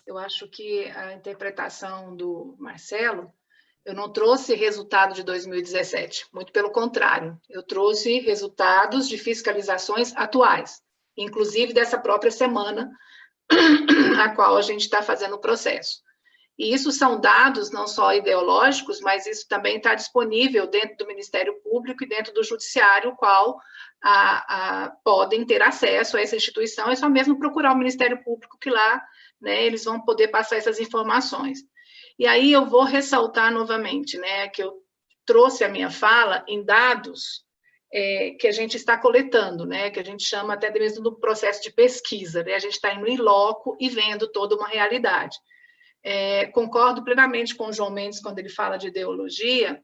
eu acho que a interpretação do Marcelo, eu não trouxe resultado de 2017, muito pelo contrário, eu trouxe resultados de fiscalizações atuais, inclusive dessa própria semana, a qual a gente está fazendo o processo. E isso são dados não só ideológicos, mas isso também está disponível dentro do Ministério Público e dentro do Judiciário, o qual podem ter acesso a essa instituição, é só mesmo procurar o Ministério Público, que lá, né, eles vão poder passar essas informações. E aí eu vou ressaltar novamente, né, que eu trouxe a minha fala em dados que a gente está coletando, né, que a gente chama até mesmo do processo de pesquisa, né, a gente está indo em loco e vendo toda uma realidade. Concordo plenamente com o João Mendes quando ele fala de ideologia.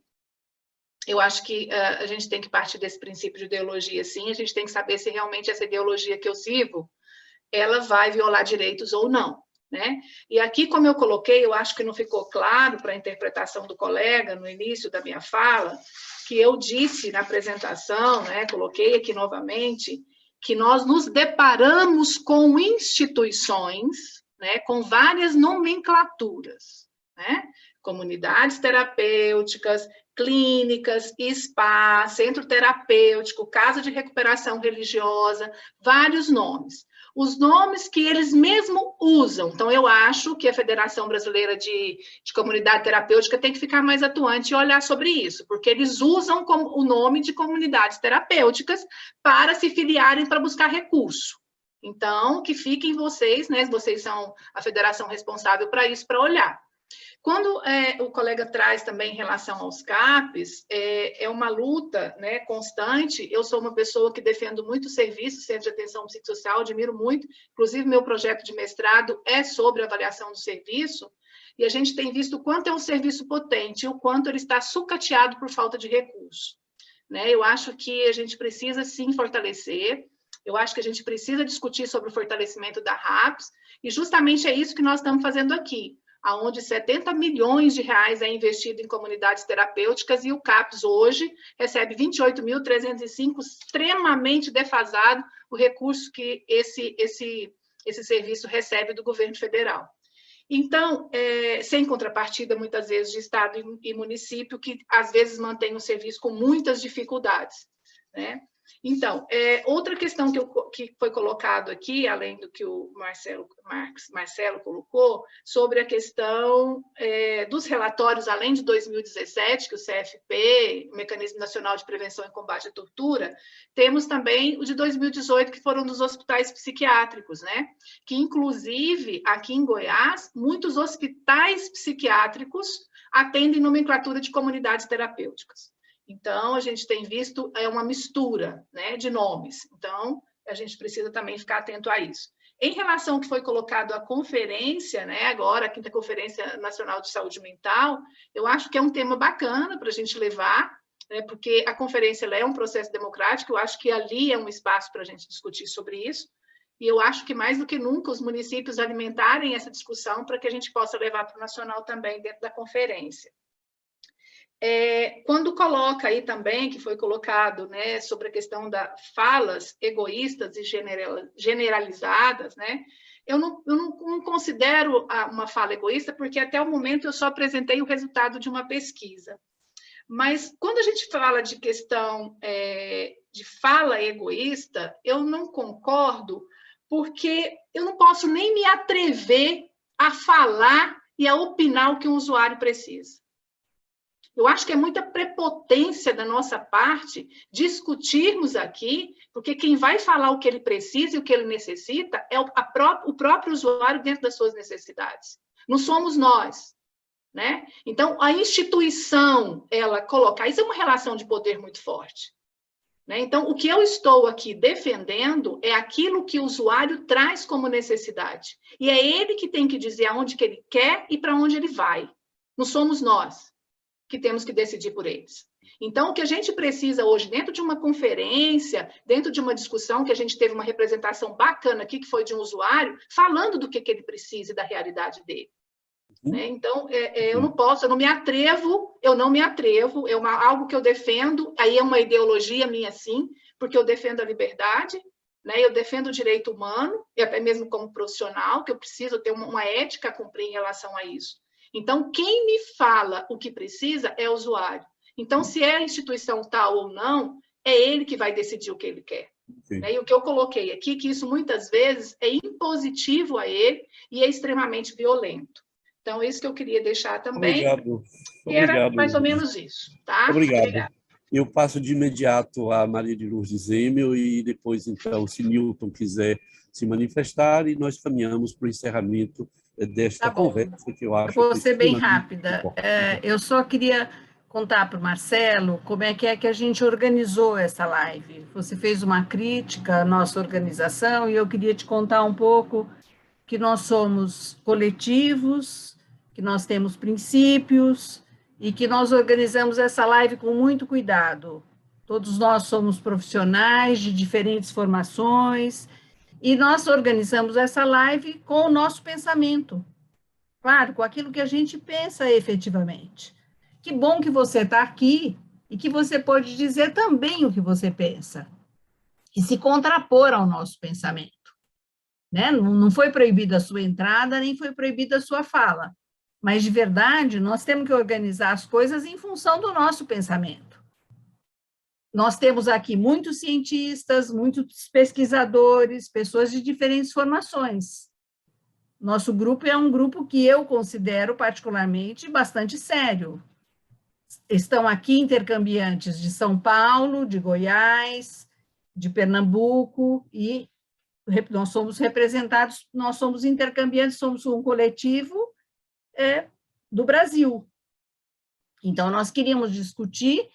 Eu acho que a gente tem que partir desse princípio de ideologia, sim, a gente tem que saber se realmente essa ideologia que eu sirvo, ela vai violar direitos ou não. Né? E aqui, como eu coloquei, eu acho que não ficou claro para a interpretação do colega no início da minha fala, que eu disse na apresentação, né, coloquei aqui novamente, que nós nos deparamos com instituições, né, com várias nomenclaturas, né, comunidades terapêuticas, clínicas, spa, centro terapêutico, casa de recuperação religiosa, vários nomes. Os nomes que eles mesmo usam. Então, eu acho que a Federação Brasileira de Comunidade Terapêutica tem que ficar mais atuante e olhar sobre isso, porque eles usam o nome de comunidades terapêuticas para se filiarem para buscar recurso. Então, que fiquem vocês, né? Vocês são a federação responsável para isso, para olhar. Quando o colega traz também em relação aos CAPs, é uma luta, né, constante. Eu sou uma pessoa que defendo muito o serviço, centro de atenção psicossocial, admiro muito, inclusive meu projeto de mestrado é sobre avaliação do serviço, e a gente tem visto o quanto é um serviço potente e o quanto ele está sucateado por falta de recurso. Né? Eu acho que a gente precisa, sim, fortalecer, eu acho que a gente precisa discutir sobre o fortalecimento da RAPS, e justamente é isso que nós estamos fazendo aqui, onde 70 milhões de reais é investido em comunidades terapêuticas e o CAPS hoje recebe 28.305, extremamente defasado o recurso que esse serviço recebe do governo federal. Então, sem contrapartida, muitas vezes, de Estado e município, que às vezes mantém o serviço com muitas dificuldades, né? Então, outra questão que foi colocado aqui, além do que o Marcelo colocou, sobre a questão dos relatórios, além de 2017, que o CFP, o Mecanismo Nacional de Prevenção e Combate à Tortura, temos também o de 2018, que foram dos hospitais psiquiátricos, né? Que, inclusive, aqui em Goiás, muitos hospitais psiquiátricos atendem nomenclatura de comunidades terapêuticas. Então, a gente tem visto uma mistura, né, de nomes. Então, a gente precisa também ficar atento a isso. Em relação ao que foi colocado à conferência, né, agora, a 5ª Conferência Nacional de Saúde Mental, eu acho que é um tema bacana para a gente levar, né, porque a conferência é um processo democrático, eu acho que ali é um espaço para a gente discutir sobre isso, e eu acho que, mais do que nunca, os municípios alimentarem essa discussão para que a gente possa levar para o nacional também dentro da conferência. Quando coloca aí também, que foi colocado, né, sobre a questão das falas egoístas e generalizadas, né, eu não considero uma fala egoísta, porque até o momento eu só apresentei o resultado de uma pesquisa. Mas quando a gente fala de questão de fala egoísta, eu não concordo, porque eu não posso nem me atrever a falar e a opinar o que um usuário precisa. Eu acho que é muita prepotência da nossa parte discutirmos aqui, porque quem vai falar o que ele precisa e o que ele necessita é o próprio usuário dentro das suas necessidades. Não somos nós, né? Então, a instituição, ela colocar... Isso é uma relação de poder muito forte, né? Então, o que eu estou aqui defendendo é aquilo que o usuário traz como necessidade. E é ele que tem que dizer aonde que ele quer e para onde ele vai. Não somos nós que temos que decidir por eles. Então, o que a gente precisa hoje, dentro de uma conferência, dentro de uma discussão, que a gente teve uma representação bacana aqui, que foi de um usuário, falando do que ele precisa e da realidade dele. Né? Então, eu não posso, eu não me atrevo, é algo que eu defendo, aí é uma ideologia minha, sim, porque eu defendo a liberdade, né? Eu defendo o direito humano, e até mesmo como profissional, que eu preciso ter uma ética a cumprir em relação a isso. Então, quem me fala o que precisa é o usuário. Então, se é a instituição tal ou não, é ele que vai decidir o que ele quer. Né? E o que eu coloquei aqui, que isso muitas vezes é impositivo a ele e é extremamente violento. Então, isso que eu queria deixar também. Obrigado. Era mais ou menos isso. Tá? Obrigado. Obrigada. Eu passo de imediato a Maria de Lourdes Zêmel e depois, então, se Newton quiser se manifestar, e nós caminhamos para o encerramento desta conversa, que eu acho... Eu vou ser bem rápida. Eu só queria contar para o Marcelo como é que a gente organizou essa live. Você fez uma crítica à nossa organização e eu queria te contar um pouco que nós somos coletivos, que nós temos princípios e que nós organizamos essa live com muito cuidado. Todos nós somos profissionais de diferentes formações e nós organizamos essa live com o nosso pensamento. Claro, com aquilo que a gente pensa efetivamente. Que bom que você está aqui e que você pode dizer também o que você pensa e se contrapor ao nosso pensamento. Né? Não foi proibida a sua entrada, nem foi proibida a sua fala. Mas, de verdade, nós temos que organizar as coisas em função do nosso pensamento. Nós temos aqui muitos cientistas, muitos pesquisadores, pessoas de diferentes formações. Nosso grupo é um grupo que eu considero particularmente bastante sério. Estão aqui intercambiantes de São Paulo, de Goiás, de Pernambuco, e nós somos representados, nós somos intercambiantes, somos um coletivo do Brasil. Então, nós queríamos discutir,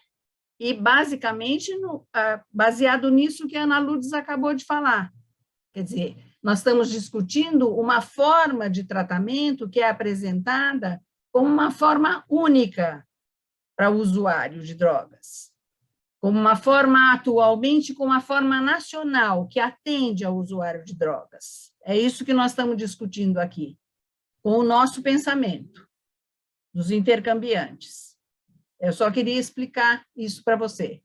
e basicamente, baseado nisso que a Ana Lourdes acabou de falar. Quer dizer, nós estamos discutindo uma forma de tratamento que é apresentada como uma forma única para o usuário de drogas, como uma forma, atualmente, como uma forma nacional que atende ao usuário de drogas. É isso que nós estamos discutindo aqui, com o nosso pensamento, dos intercambiantes. Eu só queria explicar isso para você.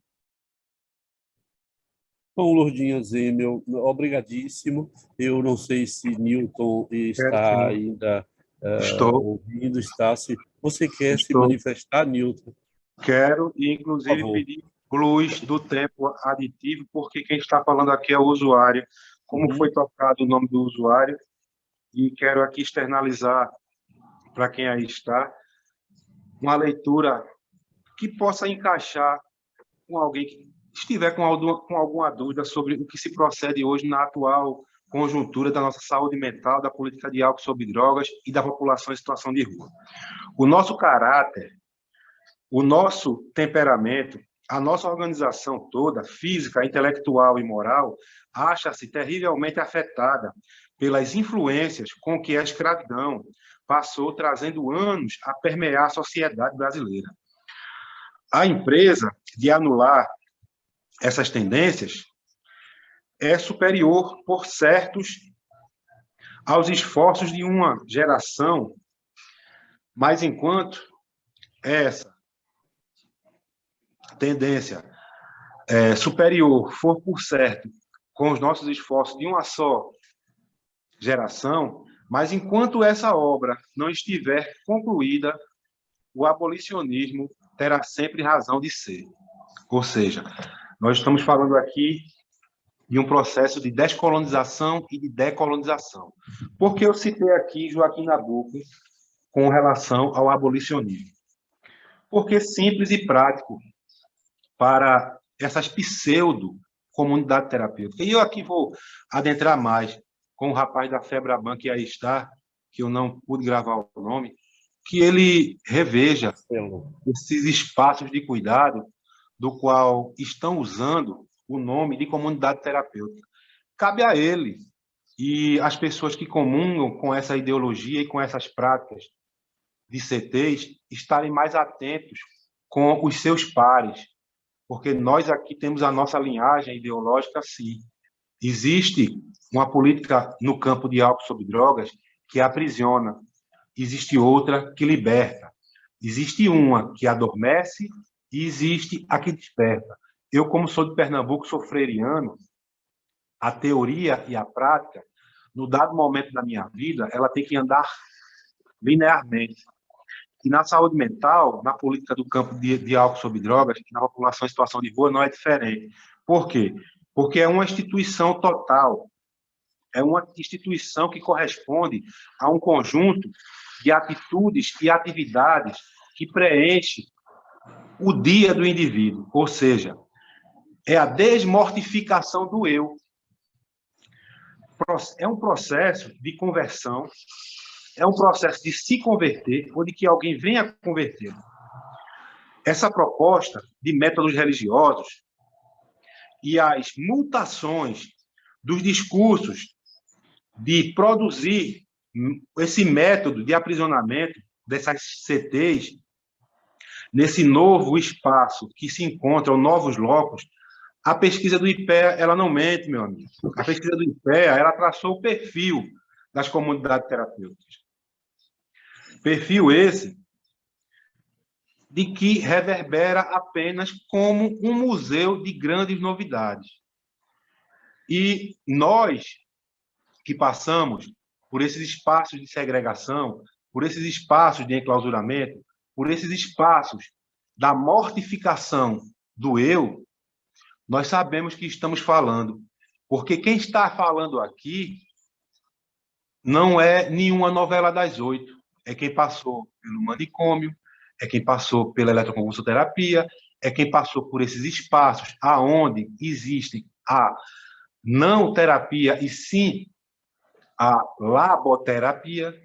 Bom, Lourdinha Zêmel, obrigadíssimo. Eu não sei se Newton está ainda ouvindo, está. Se você quer se manifestar, Newton? Quero, e inclusive pedir luz do tempo aditivo, porque quem está falando aqui é o usuário, como foi tocado o nome do usuário, e quero aqui externalizar para quem aí está uma leitura que possa encaixar com alguém que estiver com alguma dúvida sobre o que se procede hoje na atual conjuntura da nossa saúde mental, da política de álcool sobre drogas e da população em situação de rua. O nosso caráter, o nosso temperamento, a nossa organização toda, física, intelectual e moral, acha-se terrivelmente afetada pelas influências com que a escravidão passou, trazendo anos a permear a sociedade brasileira. A empresa de anular essas tendências é superior, por certos, aos esforços de uma geração, mas enquanto essa tendência superior for, por certo, com os nossos esforços de uma só geração, mas enquanto essa obra não estiver concluída, o abolicionismo terá sempre razão de ser. Ou seja, nós estamos falando aqui de um processo de descolonização e de decolonização. Por que eu citei aqui Joaquim Nabuco com relação ao abolicionismo? Porque simples e prático para essas pseudo-comunidades terapêuticas. E eu aqui vou adentrar mais com o rapaz da FEBRABAN, que aí está, que eu não pude gravar o nome, que ele reveja esses espaços de cuidado do qual estão usando o nome de comunidade terapêutica. Cabe a ele e as pessoas que comungam com essa ideologia e com essas práticas de CTs estarem mais atentos com os seus pares, porque nós aqui temos a nossa linhagem ideológica, sim. Existe uma política no campo de álcool sobre drogas que aprisiona, existe outra que liberta, existe uma que adormece e existe a que desperta. Eu, como sou de Pernambuco, sou freiriano, a teoria e a prática, no dado momento da minha vida, ela tem que andar linearmente. E na saúde mental, na política do campo de álcool sobre drogas, na população em situação de rua, não é diferente. Por quê? Porque é uma instituição total, é uma instituição que corresponde a um conjunto de atitudes e atividades que preenche o dia do indivíduo, ou seja, é a desmortificação do eu. É um processo de conversão, é um processo de se converter, ou de que alguém venha converter. Essa proposta de métodos religiosos e as mutações dos discursos de produzir esse método de aprisionamento dessas CTs, nesse novo espaço que se encontram novos locos, a pesquisa do IPEA, ela não mente, meu amigo. A pesquisa do IPEA, ela traçou o perfil das comunidades terapêuticas. Perfil esse de que reverbera apenas como um museu de grandes novidades. E nós, que passamos por esses espaços de segregação, por esses espaços de enclausuramento, por esses espaços da mortificação do eu, nós sabemos que estamos falando. Porque quem está falando aqui não é nenhuma novela das 8. É quem passou pelo manicômio, é quem passou pela eletroconvulsoterapia, é quem passou por esses espaços aonde existe a não terapia e sim a laboterapia,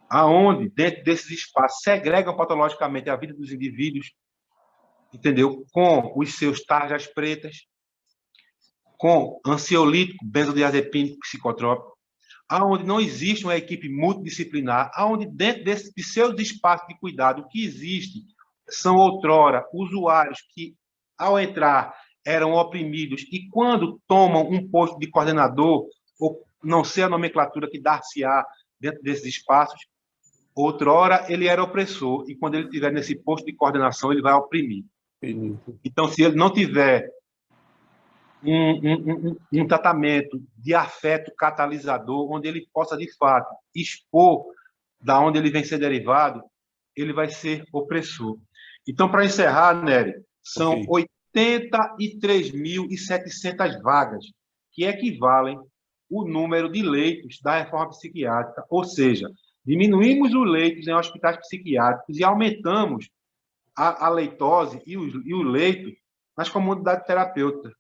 aonde, dentro desses espaços, segregam patologicamente a vida dos indivíduos, entendeu? Com os seus tarjas pretas, com ansiolítico, benzodiazepínico, psicotrópico, aonde não existe uma equipe multidisciplinar, aonde dentro de seus espaços de cuidado, o que existe são outrora usuários que, ao entrar, eram oprimidos e quando tomam um posto de coordenador, ou não sei a nomenclatura que dar-se-á dentro desses espaços, outrora ele era opressor e quando ele estiver nesse posto de coordenação, ele vai oprimir. Então, se ele não tiver um tratamento de afeto catalisador, onde ele possa, de fato, expor da onde ele vem ser derivado, ele vai ser opressor. Então, para encerrar, Nery, são 83.700 vagas, que equivalem ao número de leitos da reforma psiquiátrica, ou seja, diminuímos os leitos em hospitais psiquiátricos e aumentamos a leitose e o leito nas comunidades terapêuticas,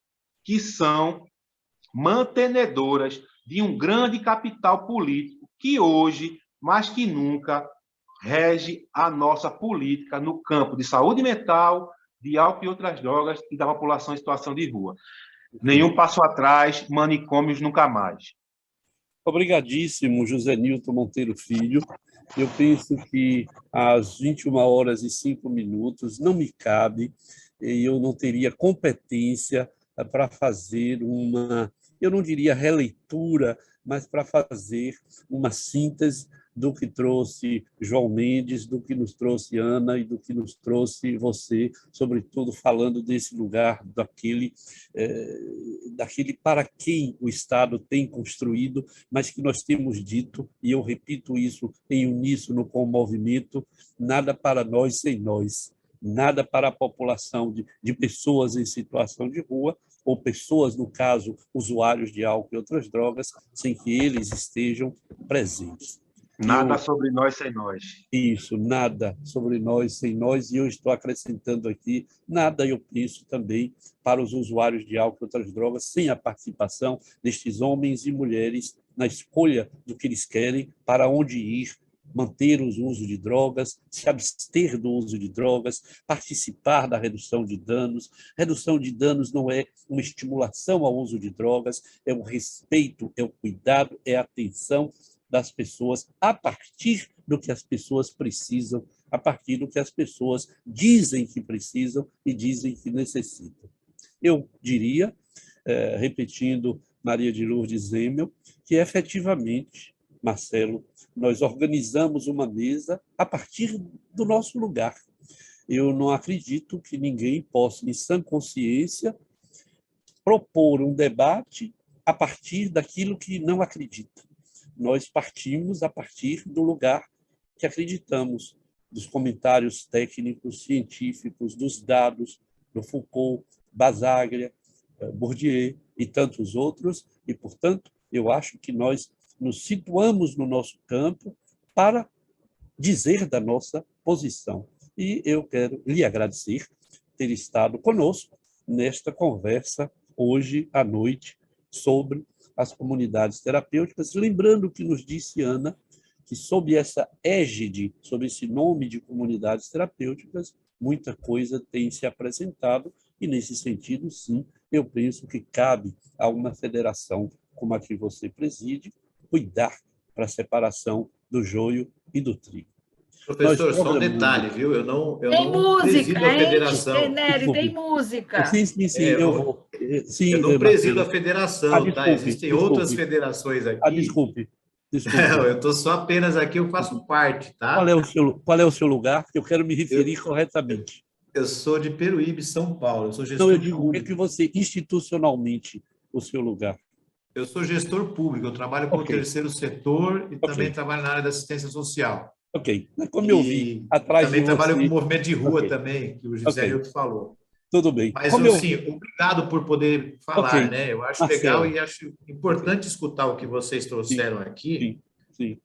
que são mantenedoras de um grande capital político que hoje, mais que nunca, rege a nossa política no campo de saúde mental, de álcool e outras drogas e da população em situação de rua. Nenhum passo atrás, manicômios nunca mais. Obrigadíssimo, José Nilton Monteiro Filho. Eu penso que às 21h05 não me cabe, e eu não teria competência para fazer uma, eu não diria releitura, mas para fazer uma síntese do que trouxe João Mendes, do que nos trouxe Ana e do que nos trouxe você, sobretudo falando desse lugar, daquele para quem o Estado tem construído, mas que nós temos dito, e eu repito isso em uníssono com o movimento, nada para nós sem nós, nada para a população de pessoas em situação de rua, ou pessoas, no caso, usuários de álcool e outras drogas, sem que eles estejam presentes. Nada sobre nós sem nós. Isso, nada sobre nós sem nós, e eu estou acrescentando aqui, nada eu penso também para os usuários de álcool e outras drogas, sem a participação destes homens e mulheres na escolha do que eles querem, para onde ir, manter o uso de drogas, se abster do uso de drogas, participar da redução de danos. Redução de danos não é uma estimulação ao uso de drogas, é o respeito, é o cuidado, é a atenção das pessoas a partir do que as pessoas precisam, a partir do que as pessoas dizem que precisam e dizem que necessitam. Eu diria, repetindo Maria de Lourdes Zemmel, que efetivamente, Marcelo, nós organizamos uma mesa a partir do nosso lugar. Eu não acredito que ninguém possa, em sã consciência, propor um debate a partir daquilo que não acredita. Nós partimos a partir do lugar que acreditamos, dos comentários técnicos, científicos, dos dados do Foucault, Basaglia, Bourdieu e tantos outros, e, portanto, eu acho que nós nos situamos no nosso campo para dizer da nossa posição. E eu quero lhe agradecer ter estado conosco nesta conversa hoje à noite sobre as comunidades terapêuticas, lembrando que nos disse Ana, que sob essa égide, sob esse nome de comunidades terapêuticas, muita coisa tem se apresentado, e nesse sentido, sim, eu penso que cabe a uma federação como a que você preside, cuidar para a separação do joio e do trigo. Professor, só um detalhe, viu? Eu não presido a federação. Nery, tem música. Sim, eu vou. Sim, eu não presido a federação, tá? Existem outras federações aqui. Desculpe. Eu estou só apenas aqui, eu faço parte, tá? Qual é o seu lugar? Eu quero me referir corretamente. Eu sou de Peruíbe, São Paulo. Eu sou gestor eu digo, público. É que você, institucionalmente, o seu lugar? Eu sou gestor público, eu trabalho com o terceiro setor e também trabalho na área da assistência social. Ok. Como eu vi atrás também de você... trabalho com movimento de rua também, que o José Hilton falou. Tudo bem. Mas, assim, obrigado por poder falar, né? Eu acho legal e acho importante escutar o que vocês trouxeram aqui,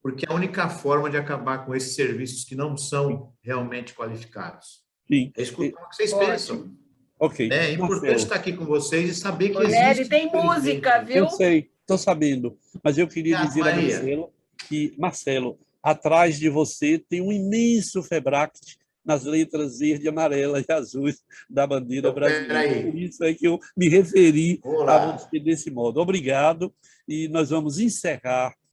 porque é a única forma de acabar com esses serviços que não são realmente qualificados. É escutar o que vocês pensam. É importante estar aqui com vocês e saber que existe... tem música, viu? Eu sei, estou sabendo. Mas eu queria dizer a Marcelo que, Marcelo, atrás de você tem um imenso FEBRACT nas letras verde, amarela e azuis da bandeira brasileira. Por isso é que eu me referi a você desse modo. Obrigado. E nós vamos encerrar